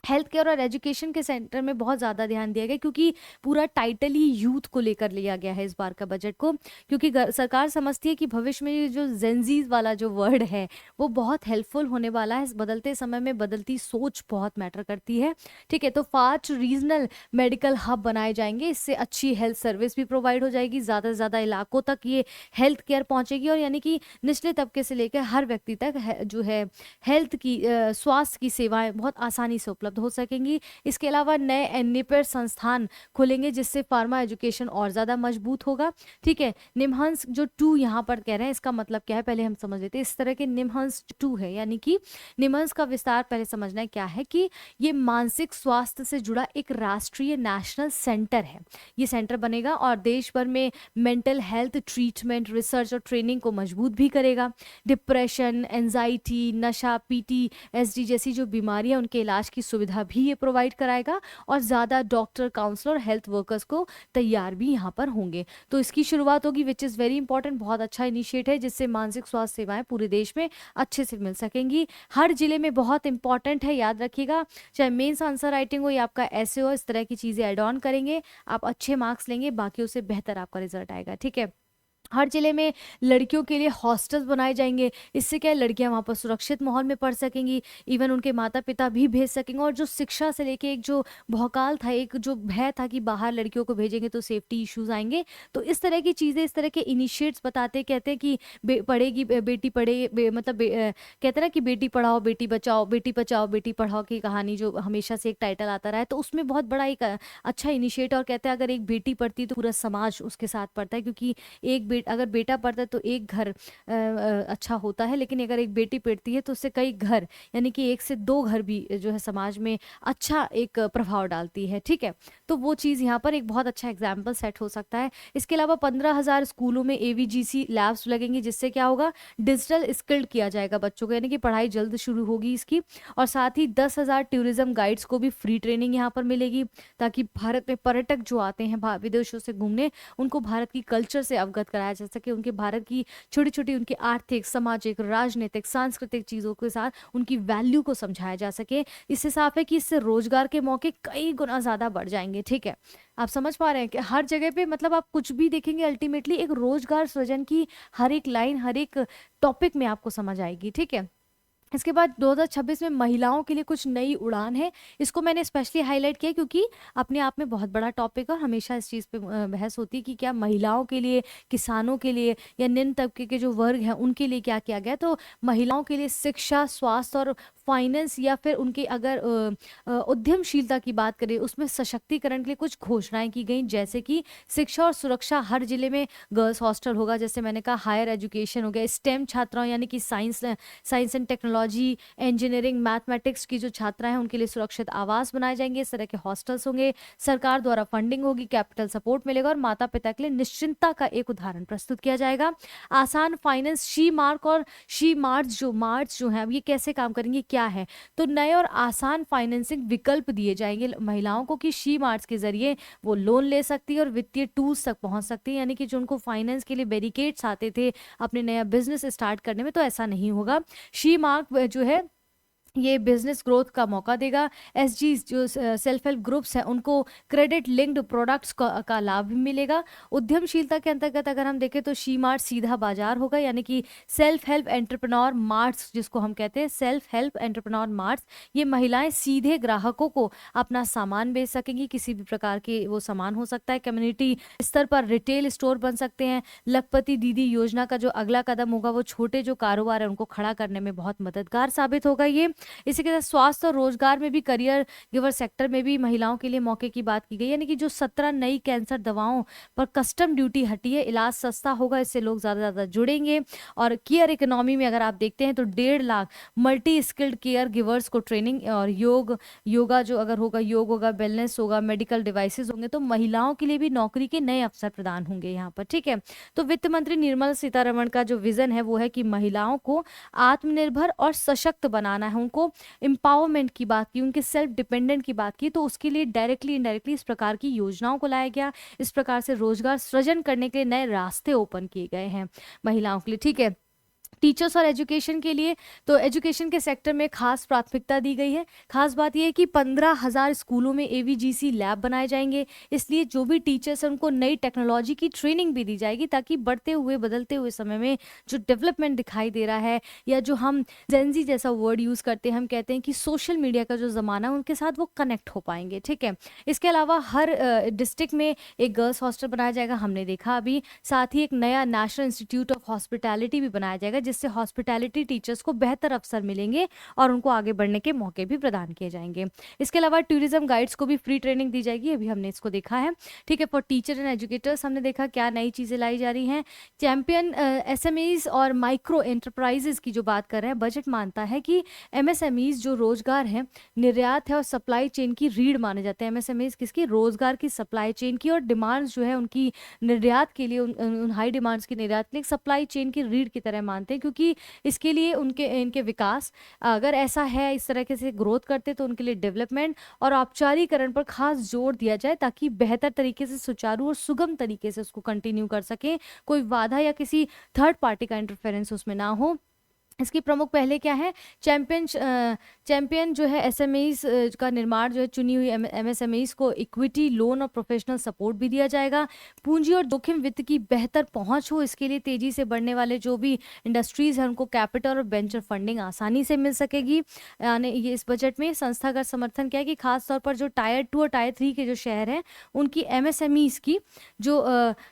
हेल्थ केयर और एजुकेशन के सेंटर में बहुत ज़्यादा ध्यान दिया गया, क्योंकि पूरा टाइटल ही यूथ को लेकर लिया गया है इस बार का बजट को। क्योंकि सरकार समझती है कि भविष्य में ये जो जेंजीज वाला जो वर्ड है वो बहुत हेल्पफुल होने वाला है। इस बदलते समय में बदलती सोच बहुत मैटर करती है। ठीक है, तो 5 रीजनल मेडिकल हब बनाए जाएंगे, इससे अच्छी हेल्थ सर्विस भी प्रोवाइड हो जाएगी, ज़्यादा से ज़्यादा इलाकों तक ये हेल्थ केयर पहुँचेगी, और यानी कि निचले तबके से लेकर हर व्यक्ति तक जो है हेल्थ की स्वास्थ्य की सेवाएं बहुत आसानी से उपलब्ध हो सकेंगी। इसके अलावा नए एनएपीआर संस्थान खुलेंगे, जिससे फार्मा एजुकेशन और ज़्यादा मजबूत होगा। ठीक है, निमहंस जो 2 यहाँ पर कह रहे हैं, इसका मतलब क्या है पहले हम समझ लेते हैं। इस तरह के निमहंस 2 है, यानी कि निमहंस का विस्तार पहले समझना है क्या है, कि ये मानसिक स्वास्थ्य से जुड़ा एक राष्ट्रीय नेशनल सेंटर है। ये सेंटर बनेगा और देश भर में मेंटल हेल्थ ट्रीटमेंट, रिसर्च और ट्रेनिंग को मजबूत भी करेगा। डिप्रेशन, एंजाइटी, नशा, पीटीएसडी जैसी जो बीमारियां, उनके इलाज की सुविधा भी ये प्रोवाइड कराएगा, और ज़्यादा डॉक्टर, काउंसलर, हेल्थ वर्कर्स को तैयार भी यहाँ पर होंगे। तो इसकी शुरुआत होगी, विच इज़ वेरी इंपॉर्टेंट, बहुत अच्छा इनिशिएट है, जिससे मानसिक स्वास्थ्य सेवाएं पूरे देश में अच्छे से मिल सकेंगी। हर जिले में बहुत इंपॉर्टेंट है, याद रखिएगा, चाहे मेंस आंसर राइटिंग हो या आपका ऐसे हो, इस तरह की चीज़ें एड ऑन करेंगे, आप अच्छे मार्क्स लेंगे, बाकियों से बेहतर आपका रिजल्ट आएगा। ठीक है, हर जिले में लड़कियों के लिए हॉस्टल्स बनाए जाएंगे, इससे क्या है, लड़कियां वहाँ पर सुरक्षित माहौल में पढ़ सकेंगी, इवन उनके माता पिता भी भेज सकेंगे। और जो शिक्षा से लेके एक जो भौकाल था, एक जो भय था कि बाहर लड़कियों को भेजेंगे तो सेफ्टी इश्यूज आएंगे, तो इस तरह की चीज़ें, इस तरह के इनिशिएट्स बताते कहते हैं कि पढ़ेगी बेटी पढ़े कहते हैं ना कि बेटी पढ़ाओ बेटी बचाओ, बेटी बचाओ बेटी पढ़ाओ की कहानी जो हमेशा से एक टाइटल आता रहा है, तो उसमें बहुत बड़ा एक अच्छा इनिशिएट। और कहते हैं अगर एक बेटी पढ़ती तो पूरा समाज उसके साथ पढ़ता है, क्योंकि अगर बेटा पढ़ता है तो एक घर अच्छा होता है, लेकिन अगर एक बेटी पढ़ती है तो उससे कई घर, यानी कि 1 से 2 घर भी जो है समाज में अच्छा एक प्रभाव डालती है। ठीक है, तो वो चीज़ यहाँ पर एक बहुत अच्छा एग्जाम्पल सेट हो सकता है। इसके अलावा 15,000 स्कूलों में एवीजीसी लैब्स लगेंगी, जिससे क्या होगा, डिजिटल स्किल्ड किया जाएगा बच्चों को, यानी कि पढ़ाई जल्द शुरू होगी इसकी। और साथ ही 10,000 टूरिज्म गाइड्स को भी फ्री ट्रेनिंग यहाँ पर मिलेगी, ताकि भारत में पर्यटक जो आते हैं विदेशों से घूमने, उनको भारत की कल्चर से अवगत कराया समझाया जा सके, उनके भारत की छोटी छोटी उनकी आर्थिक, सामाजिक, राजनीतिक, सांस्कृतिक चीज़ों के साथ उनकी वैल्यू को समझाया जा सके। इससे साफ है कि इससे रोजगार के मौके कई गुना ज़्यादा बढ़ जाएंगे। ठीक है, आप समझ पा रहे हैं कि हर जगह पे मतलब आप कुछ भी देखेंगे अल्टीमेटली एक रोजगार सृजन की हर एक लाइन, हर एक टॉपिक में आपको समझ आएगी। ठीक है, इसके बाद 2026 में महिलाओं के लिए कुछ नई उड़ान है। इसको मैंने स्पेशली हाईलाइट किया क्योंकि अपने आप में बहुत बड़ा टॉपिक है और हमेशा इस चीज़ पे बहस होती है कि क्या महिलाओं के लिए, किसानों के लिए या निम्न तबके के जो वर्ग हैं उनके लिए क्या किया गया। तो महिलाओं के लिए शिक्षा, स्वास्थ्य और फाइनेंस या फिर उनके अगर उद्यमशीलता की बात करें उसमें सशक्तिकरण के लिए कुछ घोषणाएं की गई, जैसे कि शिक्षा और सुरक्षा, हर जिले में गर्ल्स हॉस्टल होगा, जैसे मैंने कहा हायर एजुकेशन हो गया, स्टेम छात्राओं यानी कि science and technology, engineering, mathematics की जो छात्रा हैं उनके लिए सुरक्षित आवास बनाए जाएंगे, इस तरह के हॉस्टल्स होंगे, सरकार द्वारा फंडिंग होगी, कैपिटल सपोर्ट मिलेगा और माता पिता के लिए निश्चिंतता का एक उदाहरण प्रस्तुत किया जाएगा। आसान फाइनेंस, शी मार्क और शी मार्ट्स जो है अब ये कैसे काम करेंगे, क्या है, तो नए और आसान फाइनेंसिंग विकल्प दिए जाएंगे महिलाओं को कि शी मार्ट्स के जरिए वो लोन ले सकती है और वित्तीय टूल्स तक पहुंच सकती है, यानी कि जो उनको फाइनेंस के लिए बैरिकेड्स आते थे अपने नया बिजनेस स्टार्ट करने में, तो ऐसा नहीं होगा। शी मार्क जो है ये बिजनेस ग्रोथ का मौका देगा। एसजी जो सेल्फ हेल्प ग्रुप्स हैं उनको क्रेडिट लिंक्ड प्रोडक्ट्स का लाभ भी मिलेगा। उद्यमशीलता के अंतर्गत अगर हम देखें तो शी मार्ट सीधा बाजार होगा, यानी कि सेल्फ हेल्प एंटरप्रेन्योर मार्ट्स जिसको हम कहते हैं, सेल्फ हेल्प एंटरप्रेन्योर मार्ट्स, ये महिलाएं सीधे ग्राहकों को अपना सामान बेच सकेंगी, किसी भी प्रकार के वो सामान हो सकता है। कम्युनिटी स्तर पर रिटेल स्टोर बन सकते हैं। लखपति दीदी योजना का जो अगला कदम होगा वो छोटे जो कारोबार है उनको खड़ा करने में बहुत मददगार साबित होगा ये। इसी के साथ स्वास्थ्य और रोजगार में भी, करियर गिवर सेक्टर में भी महिलाओं के लिए मौके की बात की गई, यानी कि जो 17 नई कैंसर दवाओं पर कस्टम ड्यूटी हटी है, इलाज सस्ता होगा, इससे लोग ज़्यादा जुड़ेंगे। और केयर इकोनॉमी में अगर आप देखते हैं तो 1.5 lakh multi skilled care givers को ट्रेनिंग और योगा जो अगर होगा, योग होगा, वेलनेस होगा, मेडिकल डिवाइसेस होंगे, तो महिलाओं के लिए भी नौकरी के नए अवसर प्रदान होंगे यहाँ पर। ठीक है, तो वित्त मंत्री निर्मला सीतारमण का जो विजन है वो है कि महिलाओं को आत्मनिर्भर और सशक्त बनाना है, उनको एम्पावरमेंट की बात की, उनके सेल्फ डिपेंडेंट की बात की, तो उसके लिए डायरेक्टली इनडायरेक्टली इस प्रकार की योजनाओं को लाया गया। इस प्रकार से रोजगार सृजन करने के लिए नए रास्ते ओपन किए गए हैं महिलाओं के लिए। ठीक है, टीचर्स और एजुकेशन के लिए तो एजुकेशन के सेक्टर में खास प्राथमिकता दी गई है। खास बात यह है कि 15,000 स्कूलों में एवीजीसी लैब बनाए जाएंगे, इसलिए जो भी टीचर्स हैं उनको नई टेक्नोलॉजी की ट्रेनिंग भी दी जाएगी, ताकि बढ़ते हुए बदलते हुए समय में जो डेवलपमेंट दिखाई दे रहा है, या जो हम जेनजी जैसा वर्ड यूज़ करते हैं, हम कहते हैं कि सोशल मीडिया का जो ज़माना है उनके साथ वो कनेक्ट हो पाएंगे। ठीक है, इसके अलावा हर डिस्ट्रिक्ट में एक गर्ल्स हॉस्टल बनाया जाएगा, हमने देखा अभी। साथ ही एक नया नेशनल इंस्टीट्यूट ऑफ हॉस्पिटैलिटी भी बनाया जाएगा, जिससे हॉस्पिटैलिटी टीचर्स को बेहतर अवसर मिलेंगे और उनको आगे बढ़ने के मौके भी प्रदान किए जाएंगे। इसके अलावा टूरिज्म गाइड्स को भी फ्री ट्रेनिंग दी जाएगी, अभी हमने इसको देखा है। ठीक है, फॉर टीचर एंड एजुकेटर्स हमने देखा क्या नई चीज़ें लाई जा रही हैं। चैंपियन एसएमईज और माइक्रो एंटरप्राइजेस की जो बात कर रहे हैं, बजट मानता है कि एमएसएमईज जो रोजगार है, निर्यात है और सप्लाई चेन की रीढ़ माने जाते हैं। एमएसएमईज किसकी? रोजगार की, सप्लाई चेन की, और डिमांड्स जो है उनकी निर्यात के लिए, उन हाई डिमांड्स की निर्यात के लिए सप्लाई चेन की रीढ़ की तरह मानते हैं, क्योंकि इसके लिए इनके विकास अगर ऐसा है, इस तरह के से ग्रोथ करते, तो उनके लिए डेवलपमेंट और औपचारीकरण पर खास जोर दिया जाए, ताकि बेहतर तरीके से, सुचारू और सुगम तरीके से उसको कंटिन्यू कर सके, कोई बाधा या किसी थर्ड पार्टी का इंटरफेरेंस उसमें ना हो। इसकी प्रमुख पहले क्या है? चैंपियन जो है एसएमईज का निर्माण जो है, चुनी हुई एमएसएमईज को इक्विटी, लोन और प्रोफेशनल सपोर्ट भी दिया जाएगा। पूंजी और जोखिम वित्त की बेहतर पहुंच हो, इसके लिए तेजी से बढ़ने वाले जो भी इंडस्ट्रीज हैं उनको कैपिटल और वेंचर फंडिंग आसानी से मिल सकेगी। यानी ये इस बजट में संस्थागत समर्थन क्या है कि खासतौर पर जो टायर 2 और टायर 3 के जो शहर हैं उनकी एमएसएमईज की जो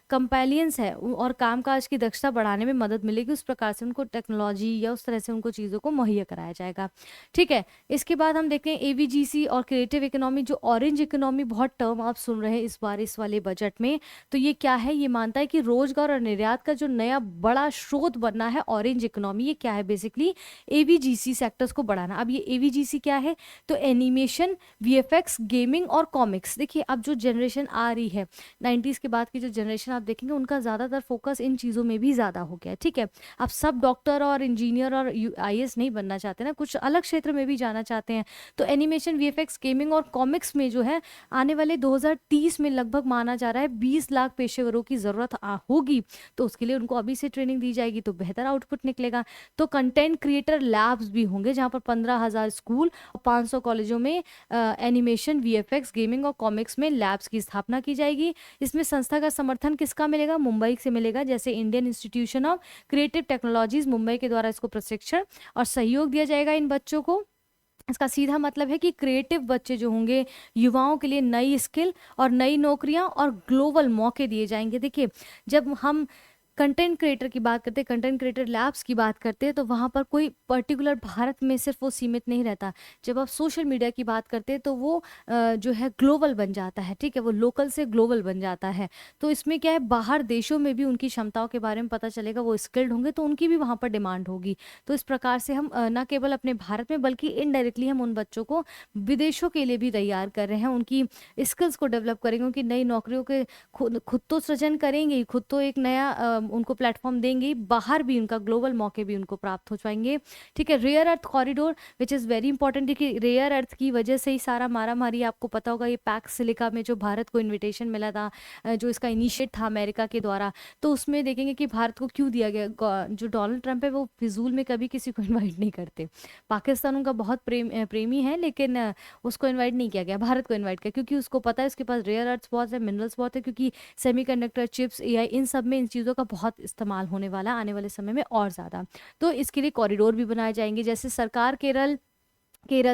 कंपेलियंस है और कामकाज की दक्षता बढ़ाने में मदद मिलेगी, उस प्रकार से उनको टेक्नोलॉजी या उस तरह से उनको चीज़ों को मुहैया कराया जाएगा। ठीक है, इसके बाद हम देखते हैं एवीजीसी और क्रिएटिव इकोनॉमी, जो ऑरेंज इकोनॉमी बहुत टर्म आप सुन रहे हैं इस बार इस वाले बजट में, तो ये क्या है? ये मानता है कि रोजगार और निर्यात का जो नया बड़ा स्रोत बनना है ऑरेंज इकोनॉमी। ये क्या है? बेसिकली एवीजीसी सेक्टर्स को बढ़ाना। अब ये एवीजीसी क्या है? तो एनिमेशन, वीएफएक्स, गेमिंग और कॉमिक्स। देखिए अब जो जनरेशन आ रही है 90s के बाद की जो जनरेशन आप देखेंगे उनका ज़्यादातर फोकस इन चीज़ों में भी ज़्यादा हो गया है। ठीक है, अब सब डॉक्टर और इंजीनियर इंजीनियर और आईएएस नहीं बनना चाहते ना, कुछ अलग क्षेत्र में भी जाना चाहते हैं, तो एनिमेशन, वीएफएक्स, गेमिंग और कॉमिक्स में जो है आने वाले 2030 में लगभग माना जा रहा है 20 लाख पेशेवरों की ज़रूरत होगी। तो उसके लिए उनको अभी से ट्रेनिंग दी जाएगी तो बेहतर आउटपुट निकलेगा। तो कंटेंट क्रिएटर लैब्स भी होंगे जहाँ पर 15,000 स्कूल और 500 कॉलेजों में एनिमेशन, वीएफएक्स, गेमिंग और कॉमिक्स में लैब्स की स्थापना की जाएगी। इसमें संस्था का समर्थन किसका मिलेगा? मुंबई से मिलेगा, जैसे Indian institution of creative technologies Mumbai के द्वारा इसको प्रशिक्षण और सहयोग दिया जाएगा इन बच्चों को। इसका सीधा मतलब है कि क्रिएटिव बच्चे जो होंगे, युवाओं के लिए नई स्किल और नई नौकरियां और ग्लोबल मौके दिए जाएंगे। देखिए, जब हम कंटेंट क्रिएटर की बात करते हैं, कंटेंट क्रिएटर लैब्स की बात करते हैं, तो वहाँ पर कोई पर्टिकुलर भारत में सिर्फ वो सीमित नहीं रहता। जब आप सोशल मीडिया की बात करते हैं तो वो जो है ग्लोबल बन जाता है, ठीक है, वो लोकल से ग्लोबल बन जाता है। तो इसमें क्या है, बाहर देशों में भी उनकी क्षमताओं के बारे में पता चलेगा, वो स्किल्ड होंगे तो उनकी भी वहाँ पर डिमांड होगी। तो इस प्रकार से हम न केवल अपने भारत में बल्कि इनडायरेक्टली हम उन बच्चों को विदेशों के लिए भी तैयार कर रहे हैं, उनकी स्किल्स को डेवलप करेंगे, उनकी नई नौकरियों के खुद तो सृजन करेंगे ही, खुद तो एक नया उनको प्लेटफॉर्म देंगे, बाहर भी उनका ग्लोबल मौके भी उनको प्राप्त हो जाएंगे। ठीक है, rare earth corridor which is very important. देखिए, रेयर अर्थ की वजह से ही सारा मारा मारी, आपको पता होगा, ये पैक्स सिलिका में जो भारत को इन्विटेशन मिला था, जो इसका इनिशिएट था अमेरिका के द्वारा, तो उसमें देखेंगे कि भारत को क्यों दिया गया। जो डोनाल्ड ट्रंप है वो फिजूल में कभी किसी को इन्वाइट नहीं करते। पाकिस्तान उनका बहुत प्रेमी है, लेकिन उसको इन्वाइट नहीं किया गया, भारत को इन्वाइट किया, क्योंकि उसको पता है उसके पास रेयर अर्थ्स बहुत है, मिनरल्स बहुत है, क्योंकि सेमीकंडक्टर, चिप्स, एआई, इन सब में इन चीज़ों का बहुत इस्तेमाल होने वाला है आने वाले समय में और ज़्यादा। तो इसके लिए कॉरिडोर भी बनाए जाएंगे, जैसे सरकार केरल,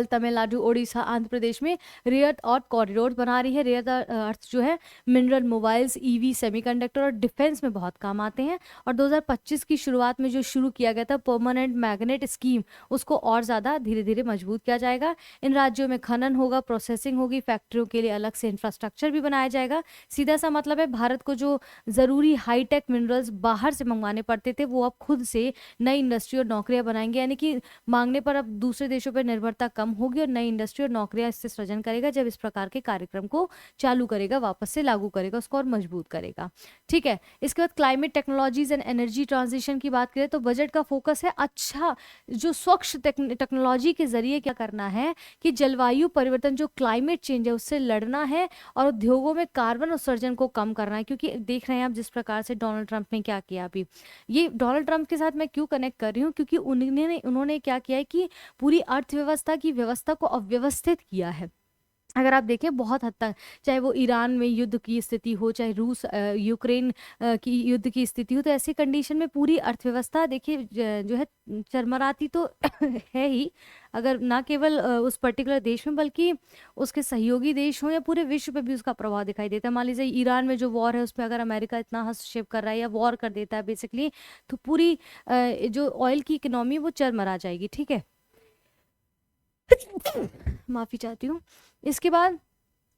तमिलनाडु, ओडिशा, आंध्र प्रदेश में रेयर अर्थ कॉरिडोर बना रही है। रेयर अर्थ जो है मिनरल, मोबाइल्स, ईवी, सेमीकंडक्टर और डिफेंस में बहुत काम आते हैं। और 2025 की शुरुआत में जो शुरू किया गया था परमानेंट मैग्नेट स्कीम, उसको और ज़्यादा धीरे धीरे मजबूत किया जाएगा। इन राज्यों में खनन होगा, प्रोसेसिंग होगी, फैक्ट्रियों के लिए अलग से इंफ्रास्ट्रक्चर भी बनाया जाएगा। सीधा सा मतलब है, भारत को जो ज़रूरी हाईटेक मिनरल्स बाहर से मंगवाने पड़ते थे, वो अब खुद से नई इंडस्ट्री और नौकरियां बनाएंगे, यानी कि मांगने पर अब दूसरे देशों पर निर्भरता कम होगी और नई इंडस्ट्री और नौकरियां इससे सृजन करेगा जब इस प्रकार के कार्यक्रम को चालू करेगा, वापस से लागू करेगा, उसको और मजबूत करेगा। ठीक है, इसके बाद climate technologies and energy transition की बात करें तो बजट का फोकस है अच्छा जो स्वच्छ टेक्नोलॉजी के जरिए क्या करना है कि जलवायु परिवर्तन, जो क्लाइमेट चेंज है, उससे लड़ना है और उद्योगों में कार्बन उत्सर्जन को कम करना है। क्योंकि देख रहे हैं आप जिस प्रकार से डोनाल्ड ट्रंप ने क्या किया, अभी ये डोनाल्ड ट्रंप के साथ मैं क्यों कनेक्ट कर रही हूँ, क्योंकि उन्होंने क्या किया है कि पूरी अर्थव्यवस्था की व्यवस्था को अव्यवस्थित किया है। अगर आप देखें बहुत हद तक, चाहे वो ईरान में युद्ध की स्थिति हो, चाहे रूस यूक्रेन की युद्ध की स्थिति हो, तो ऐसी कंडीशन में पूरी अर्थव्यवस्था देखिए जो है चरमराती तो है ही, अगर ना केवल उस पर्टिकुलर देश में बल्कि उसके सहयोगी देश हों या पूरे विश्व पे भी उसका प्रभाव दिखाई देता है। मान लीजिए ईरान में जो वॉर है उस पर अगर अमेरिका इतना हस्तक्षेप कर रहा है या वॉर कर देता है बेसिकली, तो पूरी जो ऑयल की इकोनॉमी वो चरमरा जाएगी। ठीक है, माफ़ी चाहती हूँ। इसके बाद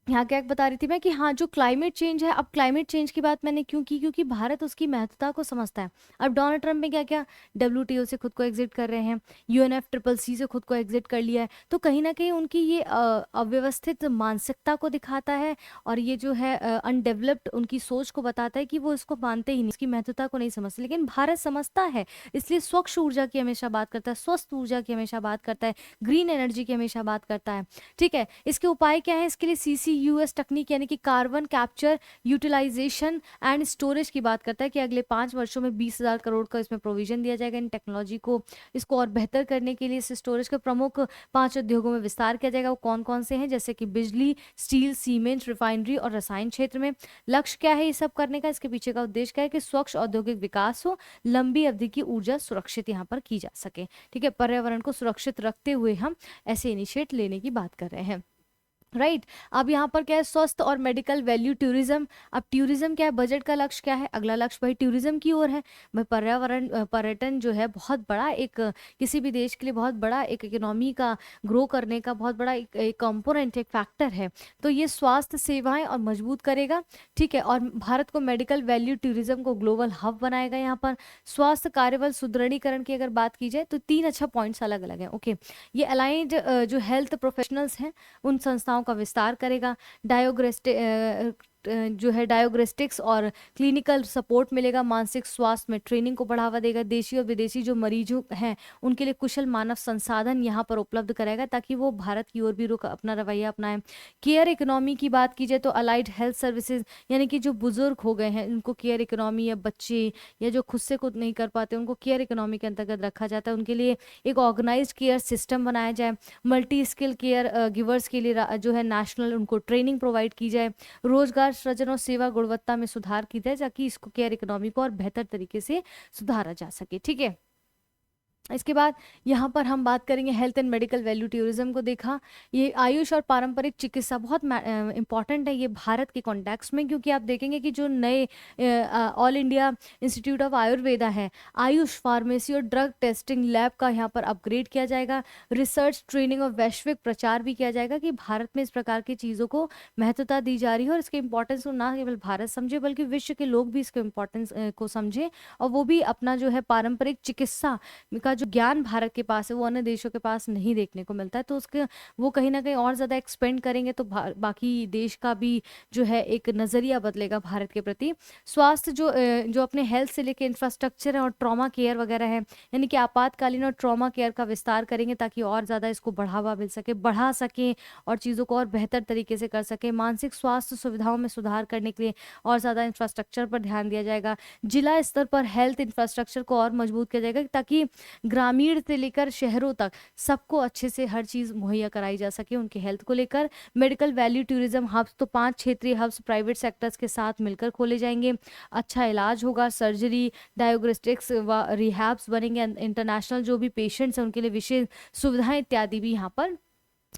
यहाँ क्या बता रही थी मैं कि हाँ, जो क्लाइमेट चेंज है, अब क्लाइमेट चेंज की बात मैंने क्यों की, क्योंकि भारत उसकी महत्वता को समझता है। अब डोनाल्ड ट्रंप ने क्या क्या WTO से खुद को एग्जिट कर रहे हैं, UNFCCC से खुद को एग्जिट कर लिया है, तो कहीं ना कहीं उनकी ये अव्यवस्थित मानसिकता को दिखाता है और ये जो है अनडेवलप्ड उनकी सोच को बताता है कि वो इसको मानते ही नहीं, इसकी महत्वता को नहीं समझते। लेकिन भारत समझता है, इसलिए स्वच्छ ऊर्जा की हमेशा बात करता है, स्वस्थ ऊर्जा की हमेशा बात करता है, ग्रीन एनर्जी की हमेशा बात करता है। ठीक है, इसके उपाय क्या है? इसके लिए CCUS तकनीक यानी कि carbon capture, utilization and storage की बात करता है कि अगले 5 वर्षों में 20,000 करोड़ का इसमें प्रोविजन दिया जाएगा। इन टेक्नोलॉजी को, इसको और बेहतर करने के लिए इस स्टोरेज के प्रमुख 5 उद्योगों में विस्तार किया जाएगा। वो कौन कौन से हैं? जैसे कि बिजली, स्टील, सीमेंट, रिफाइनरी और रसायन क्षेत्र में। लक्ष्य क्या है ये सब करने का? इसके पीछे का उद्देश्य क्या है कि स्वच्छ औद्योगिक विकास हो, लंबी अवधि की ऊर्जा सुरक्षित यहाँ पर की जा सके। ठीक है, पर्यावरण को सुरक्षित रखते हुए हम ऐसे इनिशिएट लेने की बात कर रहे हैं। राइट अब यहाँ पर क्या है? स्वस्थ और मेडिकल वैल्यू टूरिज्म। अब टूरिज्म क्या है? बजट का लक्ष्य क्या है? अगला लक्ष्य भाई टूरिज्म की ओर है। भाई पर्यटन जो है बहुत बड़ा एक किसी भी देश के लिए बहुत बड़ा एक इकोनॉमी का ग्रो करने का बहुत बड़ा एक कंपोनेंट, एक फैक्टर है। तो ये स्वास्थ्य सेवाएं और मजबूत करेगा। ठीक है, और भारत को मेडिकल वैल्यू टूरिज्म को ग्लोबल हब बनाएगा। यहाँ पर स्वास्थ्य कार्यबल सुदृढ़ीकरण की अगर बात की जाए तो 3 अच्छा पॉइंट्स अलग अलग हैं। ओके, ये अलाइंड जो हेल्थ प्रोफेशनल्स हैं उन संस्थाओं का विस्तार करेगा। जो है डायग्नोस्टिक्स और क्लिनिकल सपोर्ट मिलेगा, मानसिक स्वास्थ्य में ट्रेनिंग को बढ़ावा देगा, देशी और विदेशी जो मरीजों हैं उनके लिए कुशल मानव संसाधन यहाँ पर उपलब्ध कराएगा ताकि वो भारत की ओर भी रुख अपना रवैया अपनाएं। केयर इकोनॉमी की बात की जाए तो अलाइड हेल्थ सर्विसेज यानी कि जो बुजुर्ग हो गए हैं उनको केयर इकोनॉमी, या बच्चे या जो खुद से खुद नहीं कर पाते उनको केयर इकोनॉमी के अंतर्गत रखा जाता है, उनके लिए एक ऑर्गेनाइज्ड केयर सिस्टम बनाया जाए। मल्टी स्किल केयर गिवर्स के लिए जो है नेशनल उनको ट्रेनिंग प्रोवाइड की जाए। रोजगार सृजन और सेवा गुणवत्ता में सुधार की जाए ताकि इसको केयर इकोनॉमी को और बेहतर तरीके से सुधारा जा सके। ठीक है, इसके बाद यहाँ पर हम बात करेंगे health and medical value tourism को। देखा, ये आयुष और पारंपरिक चिकित्सा बहुत इंपॉर्टेंट है ये भारत के कॉन्टेक्स्ट में, क्योंकि आप देखेंगे कि जो नए all India institute of Ayurveda है, आयुष फार्मेसी और ड्रग टेस्टिंग लैब का यहाँ पर अपग्रेड किया जाएगा। रिसर्च ट्रेनिंग और वैश्विक प्रचार भी किया जाएगा कि भारत में इस प्रकार की चीज़ों को महत्वता दी जा रही है और इसके इंपॉर्टेंस को ना केवल भारत समझे बल्कि विश्व के लोग भी इसके इंपॉर्टेंस को समझें और वो भी अपना जो है पारंपरिक चिकित्सा का जो ज्ञान भारत के पास है वो अन्य देशों के पास नहीं देखने को मिलता है, तो उसके वो कहीं ना कहीं और ज़्यादा एक्सपेंड करेंगे तो बाकी देश का भी जो है एक नज़रिया बदलेगा भारत के प्रति। स्वास्थ्य जो अपने हेल्थ से लेके इंफ्रास्ट्रक्चर है और ट्रॉमा केयर वगैरह है, यानी कि आपातकालीन और ट्रॉमा केयर का विस्तार करेंगे ताकि और ज़्यादा इसको बढ़ावा मिल सके, बढ़ा सकें और चीज़ों को और बेहतर तरीके से कर सकें। मानसिक स्वास्थ्य सुविधाओं में सुधार करने के लिए और ज़्यादा इंफ्रास्ट्रक्चर पर ध्यान दिया जाएगा। जिला स्तर पर हेल्थ इंफ्रास्ट्रक्चर को और मजबूत किया जाएगा ताकि ग्रामीण से लेकर शहरों तक सबको अच्छे से हर चीज़ मुहैया कराई जा सके उनके हेल्थ को लेकर। मेडिकल वैल्यू टूरिज्म हब्स, तो 5 क्षेत्रीय हब्स प्राइवेट सेक्टर्स के साथ मिलकर खोले जाएंगे। अच्छा इलाज होगा, सर्जरी, डायग्नोस्टिक्स व रिहैब्स बनेंगे। इंटरनेशनल जो भी पेशेंट्स हैं उनके लिए विशेष सुविधाएं इत्यादि भी यहाँ पर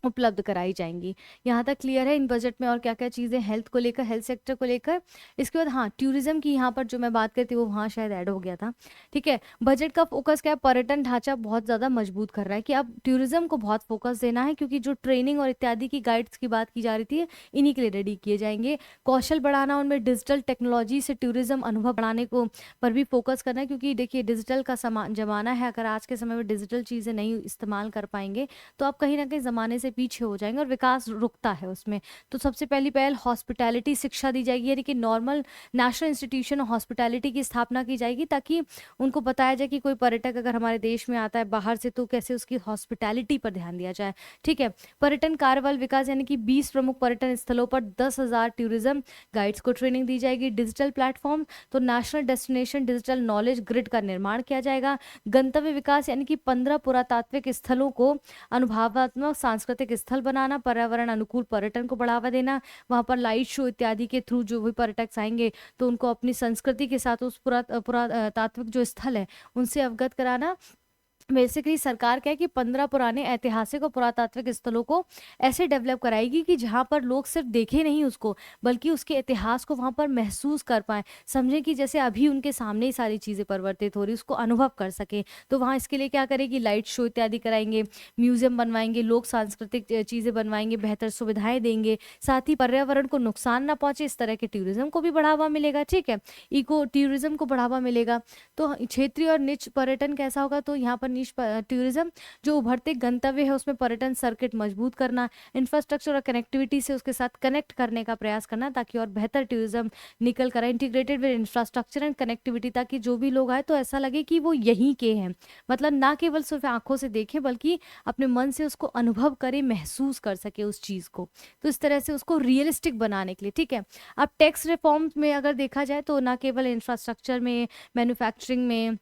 उपलब्ध कराई जाएंगी। यहाँ तक क्लियर है इन बजट में और क्या क्या चीज़ें हेल्थ को लेकर, हेल्थ सेक्टर को लेकर। इसके बाद हाँ, टूरिज्म की यहाँ पर जो मैं बात करती हूँ वो वहाँ शायद ऐड हो गया था। ठीक है, बजट का फोकस क्या है, पर्यटन ढांचा बहुत ज़्यादा मजबूत कर रहा है कि अब टूरिज्म को बहुत फोकस देना है, क्योंकि जो ट्रेनिंग और इत्यादि की गाइड्स की बात की जा रही थी इन्हीं के लिए रेडी किए जाएंगे। कौशल बढ़ाना, उनमें डिजिटल टेक्नोलॉजी से टूरिज्म अनुभव बढ़ाने को पर भी फोकस करना है, क्योंकि देखिए डिजिटल का जमाना है, अगर आज के समय में डिजिटल चीज़ें नहीं इस्तेमाल कर पाएंगे तो आप कहीं ना कहीं ज़माने से पीछे हो जाएंगे और विकास रुकता है उसमें। तो सबसे पहली पहल हॉस्पिटैलिटी शिक्षा दी जाएगी, यानी कि normal national institution of hospitality की स्थापना की जाएगी ताकि उनको बताया जाए कि कोई पर्यटक अगर हमारे देश में आता है बाहर से तो कैसे उसकी हॉस्पिटैलिटी पर ध्यान दिया जाए। ठीक है, पर्यटन कार्यबल विकास, यानी कि 20 प्रमुख पर्यटन स्थलों पर 10,000 टूरिज्म गाइड्स को ट्रेनिंग दी जाएगी। डिजिटल प्लेटफॉर्म, तो national destination digital knowledge grid का निर्माण किया जाएगा। गंतव्य विकास, यानी कि 15 पुरातात्विक स्थलों को अनुभवात्मक सांस्कृतिक स्थल बनाना, पर्यावरण अनुकूल पर्यटन को बढ़ावा देना, वहाँ पर लाइट शो इत्यादि के थ्रू जो भी पर्यटक आएंगे तो उनको अपनी संस्कृति के साथ उस पुरातात्विक जो स्थल है उनसे अवगत कराना। बेसिकली सरकार क्या है कि 15 पुराने ऐतिहासिक और पुरातात्विक स्थलों को ऐसे डेवलप कराएगी कि जहाँ पर लोग सिर्फ देखें नहीं उसको बल्कि उसके इतिहास को वहाँ पर महसूस कर पाएँ, समझें कि जैसे अभी उनके सामने ही सारी चीज़ें परिवर्तित हो रही, उसको अनुभव कर सकें। तो वहाँ इसके लिए क्या करेगी, लाइट शो इत्यादि कराएंगे, म्यूजियम बनवाएंगे, लोक सांस्कृतिक चीज़ें बनवाएंगे, बेहतर सुविधाएं देंगे, साथ ही पर्यावरण को नुकसान ना पहुँचे इस तरह के टूरिज्म को भी बढ़ावा मिलेगा। ठीक है, इको टूरिज्म को बढ़ावा मिलेगा। तो क्षेत्रीय और निच पर्यटन कैसा होगा, तो यहाँ पर निश टूरिज्म जो उभरते गंतव्य है उसमें पर्यटन सर्किट मजबूत करना, इंफ्रास्ट्रक्चर और कनेक्टिविटी से उसके साथ कनेक्ट करने का प्रयास करना ताकि और बेहतर टूरिज्म निकल कर आए। Integrated with infrastructure and connectivity, ताकि जो भी लोग आए तो ऐसा लगे कि वो यहीं के हैं, मतलब ना केवल सिर्फ आंखों से देखें बल्कि अपने मन से उसको अनुभव करें, महसूस कर सके उस चीज़ को। तो इस तरह से उसको रियलिस्टिक बनाने के लिए। ठीक है, अब टैक्स रिफॉर्म में अगर देखा जाए तो ना केवल इंफ्रास्ट्रक्चर में, मैन्युफैक्चरिंग में,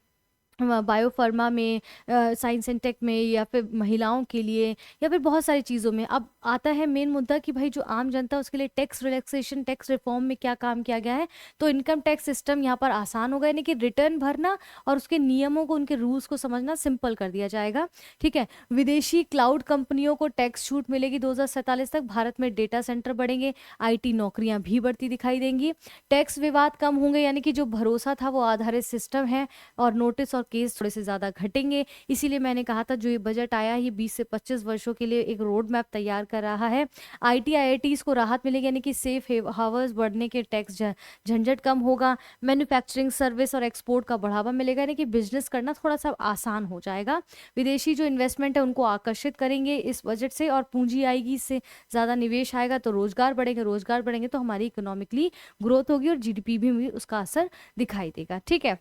बायोफार्मा में, साइंस एंड टेक में, या फिर महिलाओं के लिए, या फिर बहुत सारी चीज़ों में। अब आता है मेन मुद्दा कि भाई जो आम जनता उसके लिए टैक्स रिलैक्सेशन, टैक्स रिफॉर्म में क्या काम किया गया है। तो इनकम टैक्स सिस्टम यहाँ पर आसान होगा, यानी कि रिटर्न भरना और उसके नियमों को, उनके रूल्स को समझना सिंपल कर दिया जाएगा। ठीक है, विदेशी क्लाउड कंपनियों को टैक्स छूट मिलेगी। 2047 तक भारत में डेटा सेंटर बढ़ेंगे, IT नौकरियां भी बढ़ती दिखाई देंगी। टैक्स विवाद कम होंगे, यानी कि जो भरोसा था वो आधारित सिस्टम है और नोटिस और केस थोड़े से ज़्यादा घटेंगे। इसीलिए मैंने कहा था जो ये बजट आया ये 20 से 25 वर्षों के लिए एक रोड मैप तैयार कर रहा है। आईटी आईआईटीज़ को राहत मिलेगी, यानी कि सेफ हावर्स बढ़ने के टैक्स झंझट कम होगा। मैन्युफैक्चरिंग, सर्विस और एक्सपोर्ट का बढ़ावा मिलेगा, यानी कि बिजनेस करना थोड़ा सा आसान हो जाएगा। विदेशी जो इन्वेस्टमेंट है उनको आकर्षित करेंगे इस बजट से, और पूंजी आएगी, इससे ज़्यादा निवेश आएगा तो रोजगार बढ़ेंगे, रोजगार बढ़ेंगे तो हमारी इकोनॉमिकली ग्रोथ होगी और जीडीपी भी उसका असर दिखाई देगा। ठीक है,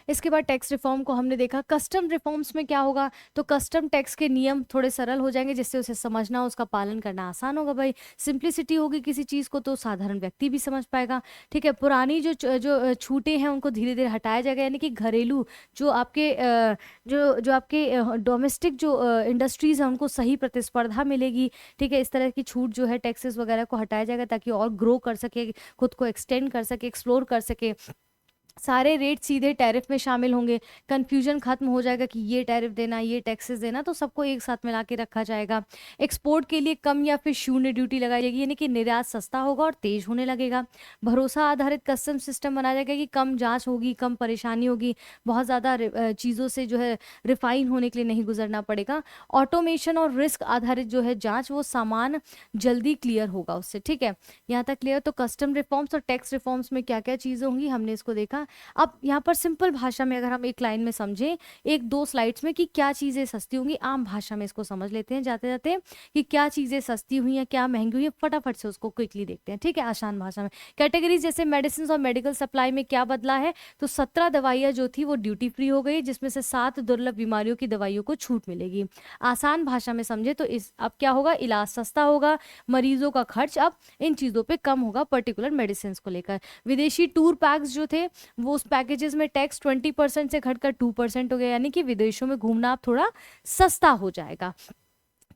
इसके बाद टैक्स रिफॉर्म को हमने देखा। कस्टम रिफॉर्म्स में क्या होगा, तो कस्टम टैक्स के नियम थोड़े सरल हो जाएंगे, जिससे उसे समझना, उसका पालन करना आसान होगा। भाई सिंप्लिसिटी होगी किसी चीज़ को तो साधारण व्यक्ति भी समझ पाएगा। ठीक है, पुरानी जो छूटें हैं उनको धीरे धीरे हटाया जाएगा, यानी कि घरेलू जो आपके जो आपके डोमेस्टिक जो इंडस्ट्रीज़ हैं उनको सही प्रतिस्पर्धा मिलेगी। ठीक है, इस तरह की छूट जो है टैक्सेस वगैरह को हटाया जाएगा ताकि और ग्रो कर सके, खुद को एक्सटेंड कर सके, एक्सप्लोर कर सके। सारे रेट सीधे टैरिफ में शामिल होंगे, कन्फ्यूजन खत्म हो जाएगा कि ये टैरिफ देना, ये टैक्सेस देना, तो सबको एक साथ मिला के रखा जाएगा। एक्सपोर्ट के लिए कम या फिर शून्य ड्यूटी लगाई जाएगी, यानी कि निर्यात सस्ता होगा और तेज होने लगेगा। भरोसा आधारित कस्टम सिस्टम बनाया जाएगा कि कम जांच होगी, कम परेशानी होगी, बहुत ज़्यादा चीज़ों से जो है रिफाइन होने के लिए नहीं गुजरना पड़ेगा। ऑटोमेशन और रिस्क आधारित जो है जाँच, वो सामान जल्दी क्लियर होगा उससे। ठीक है, यहाँ तक क्लियर। तो कस्टम रिफॉर्म्स और टैक्स रिफॉर्म्स में क्या क्या चीज़ें होंगी हमने इसको देखा। अब यहाँ पर सिंपल भाषा में अगर हम एक लाइन में समझें, एक दो स्लाइड्स में, कि क्या चीज़ें सस्ती होंगी, आम भाषा में इसको समझ लेते हैं जाते जाते, कि क्या चीज़ें सस्ती हुई हैं, क्या महंगी हुई हैं, फटाफट से उसको क्विकली देखते हैं। ठीक है, आसान भाषा में। कैटेगरीज जैसे मेडिसिन और मेडिकल सप्लाई में क्या बदला है, तो 17 दवाइयाँ जो थी वो ड्यूटी फ्री हो गई, जिसमें से 7 दुर्लभ बीमारियों की दवाइयों को छूट मिलेगी। आसान भाषा में समझे तो इस अब क्या होगा, इलाज सस्ता होगा, मरीजों का खर्च अब इन चीज़ों पे कम होगा, पर्टिकुलर मेडिसिन को लेकर। विदेशी टूर पैक्स जो थे वो उस पैकेजेस में टैक्स 20% से घटकर 2% हो गया, यानी कि विदेशों में घूमना अब थोड़ा सस्ता हो जाएगा।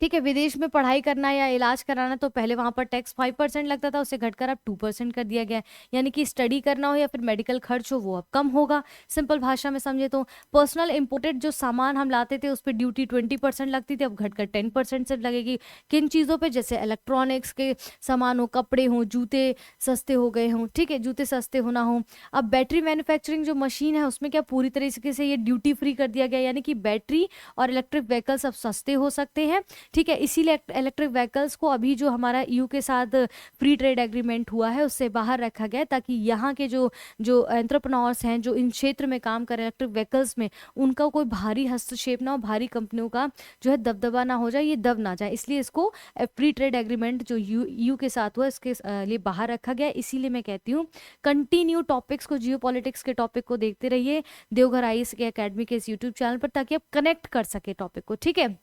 ठीक है, विदेश में पढ़ाई करना या इलाज कराना तो पहले वहाँ पर टैक्स 5% लगता था, उसे घटकर अब 2% कर दिया गया है, यानी कि स्टडी करना हो या फिर मेडिकल खर्च हो वो अब कम होगा। सिंपल भाषा में समझे तो पर्सनल इंपोर्टेड जो सामान हम लाते थे उस पर ड्यूटी 20% लगती थी, अब घटकर 10% से लगेगी। किन चीज़ों पर, जैसे इलेक्ट्रॉनिक्स के सामान हो, कपड़े हों, जूते सस्ते हो गए हों। ठीक है, जूते सस्ते होना हो। अब बैटरी मैन्युफैक्चरिंग जो मशीन है उसमें क्या पूरी तरीके से ये ड्यूटी फ्री कर दिया गया, यानी कि बैटरी और इलेक्ट्रिक व्हीकल्स अब सस्ते हो सकते हैं। ठीक है, इसीलिए इलेक्ट्रिक व्हीकल्स को अभी जो हमारा ईयू के साथ फ्री ट्रेड एग्रीमेंट हुआ है उससे बाहर रखा गया है, ताकि यहाँ के जो जो एंटरप्रेन्योर्स हैं जो इन क्षेत्र में काम कर रहे हैं इलेक्ट्रिक व्हीकल्स में, उनका कोई भारी हस्तक्षेप ना हो, भारी कंपनियों का जो है दबदबा ना हो जाए, ये दब ना जाए, इसलिए इसको फ्री ट्रेड एग्रीमेंट जो ईयू के साथ हुआ इसके लिए बाहर रखा गया। इसीलिए मैं कहती हूँ कंटिन्यू टॉपिक्स को, जियो पॉलिटिक्स के टॉपिक को देखते रहिए देवघर आईएएस के अकेडमी के इस यूट्यूब चैनल पर, ताकि आप कनेक्ट कर सके टॉपिक को। ठीक है,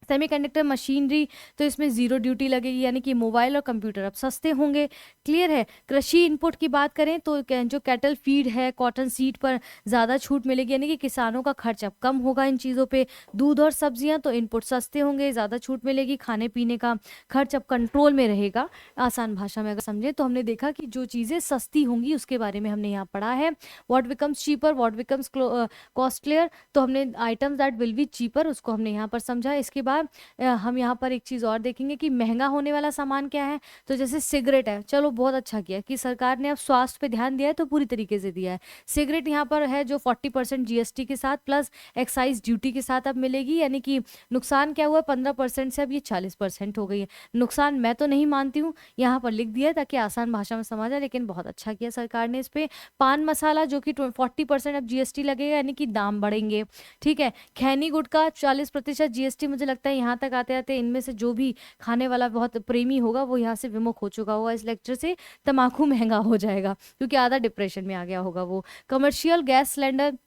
सेमीकंडक्टर मशीनरी तो इसमें जीरो ड्यूटी लगेगी, यानी कि मोबाइल और कंप्यूटर अब सस्ते होंगे। क्लियर है। कृषि इनपुट की बात करें तो जो कैटल फीड है, कॉटन सीड पर ज़्यादा छूट मिलेगी, यानी कि किसानों का खर्च अब कम होगा इन चीज़ों पे। दूध और सब्जियां तो इनपुट सस्ते होंगे, ज़्यादा छूट मिलेगी। खाने पीने का खर्च अब कंट्रोल में रहेगा। आसान भाषा में अगर समझे तो हमने देखा कि जो चीज़ें सस्ती होंगी उसके बारे में हमने यहाँ पढ़ा है। What becomes cheaper, what becomes costlier, तो हमने items that will be cheaper उसको हमने यहाँ पर समझा। इसके बाद हम यहाँ पर एक चीज़ और देखेंगे कि महंगा होने वाला सामान क्या है। तो जैसे सिगरेट है, चलो बहुत अच्छा किया कि सरकार ने अब स्वास्थ्य पे ध्यान दिया है, तो पूरी तरीके से दिया है। सिगरेट यहाँ पर है जो 40% जीएसटी के साथ प्लस एक्साइज ड्यूटी के साथ अब मिलेगी, यानी कि नुकसान क्या हुआ, 15% से अब ये 40% हो गई है। नुकसान मैं तो नहीं मानती हूँ, यहाँ पर लिख दिया है ताकि आसान भाषा में समझ आए, लेकिन बहुत अच्छा किया सरकार ने इस पर। पान मसाला जो कि 40% अब जीएसटी लगेगा, यानी कि दाम बढ़ेंगे। ठीक है, खैनी गुटखा 40% जीएसटी। मुझे लगता है यहाँ तक आते आते इनमें से जो भी खाने वाला बहुत प्रेमी होगा वो यहाँ से विमुख हो चुका होगा इस लेक्चर से। तम्बाकू महंगा हो जाएगा क्योंकि आधा डिप्रेशन में आ गया होगा वो। कमर्शियल गैस सिलेंडर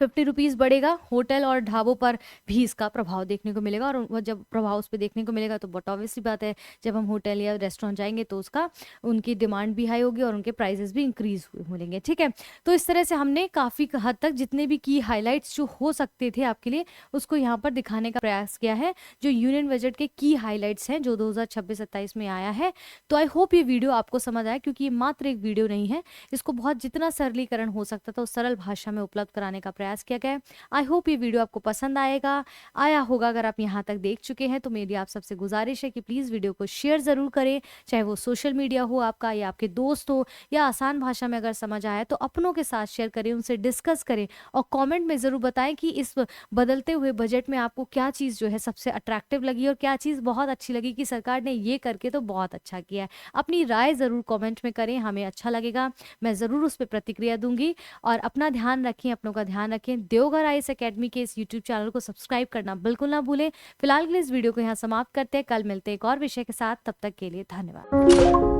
50 रुपीज़ बढ़ेगा। होटल और ढाबों पर भी इसका प्रभाव देखने को मिलेगा, और वह जब प्रभाव उस पर देखने को मिलेगा तो बहुत ऑब्वियस सी बात है, जब हम होटल या रेस्टोरेंट जाएंगे तो उसका उनकी डिमांड भी हाई होगी और उनके प्राइसेस भी इंक्रीज मिलेंगे। ठीक है, तो इस तरह से हमने काफ़ी हद तक जितने भी की हाईलाइट्स जो हो सकते थे आपके लिए उसको यहाँ पर दिखाने का प्रयास किया है, जो यूनियन बजट के की हाईलाइट्स हैं जो 2026-27 में आया है। तो आई होप ये वीडियो आपको समझ आया, क्योंकि ये मात्र एक वीडियो नहीं है, इसको बहुत जितना सरलीकरण हो सकता था उस सरल भाषा में उपलब्ध कराने का प्रयास प्रयास किया गया है। आई होप ये वीडियो आपको पसंद आया होगा। अगर आप यहाँ तक देख चुके हैं तो मेरी आप सबसे गुजारिश है कि प्लीज़ वीडियो को शेयर ज़रूर करें, चाहे वो सोशल मीडिया हो आपका या आपके दोस्त हो, या आसान भाषा में अगर समझ आया तो अपनों के साथ शेयर करें, उनसे डिस्कस करें और कमेंट में ज़रूर बताएं कि इस बदलते हुए बजट में आपको क्या चीज़ जो है सबसे अट्रैक्टिव लगी और क्या चीज़ बहुत अच्छी लगी कि सरकार ने ये करके तो बहुत अच्छा किया है। अपनी राय ज़रूर कमेंट में करें, हमें अच्छा लगेगा, मैं ज़रूर उस पर प्रतिक्रिया दूंगी। और अपना ध्यान रखें, अपनों का ध्यान रखें। देवघर आईएएस एकेडमी के इस यूट्यूब चैनल को सब्सक्राइब करना बिल्कुल ना भूलें। फिलहाल के लिए इस वीडियो को यहाँ समाप्त करते हैं, कल मिलते हैं एक और विषय के साथ, तब तक के लिए धन्यवाद।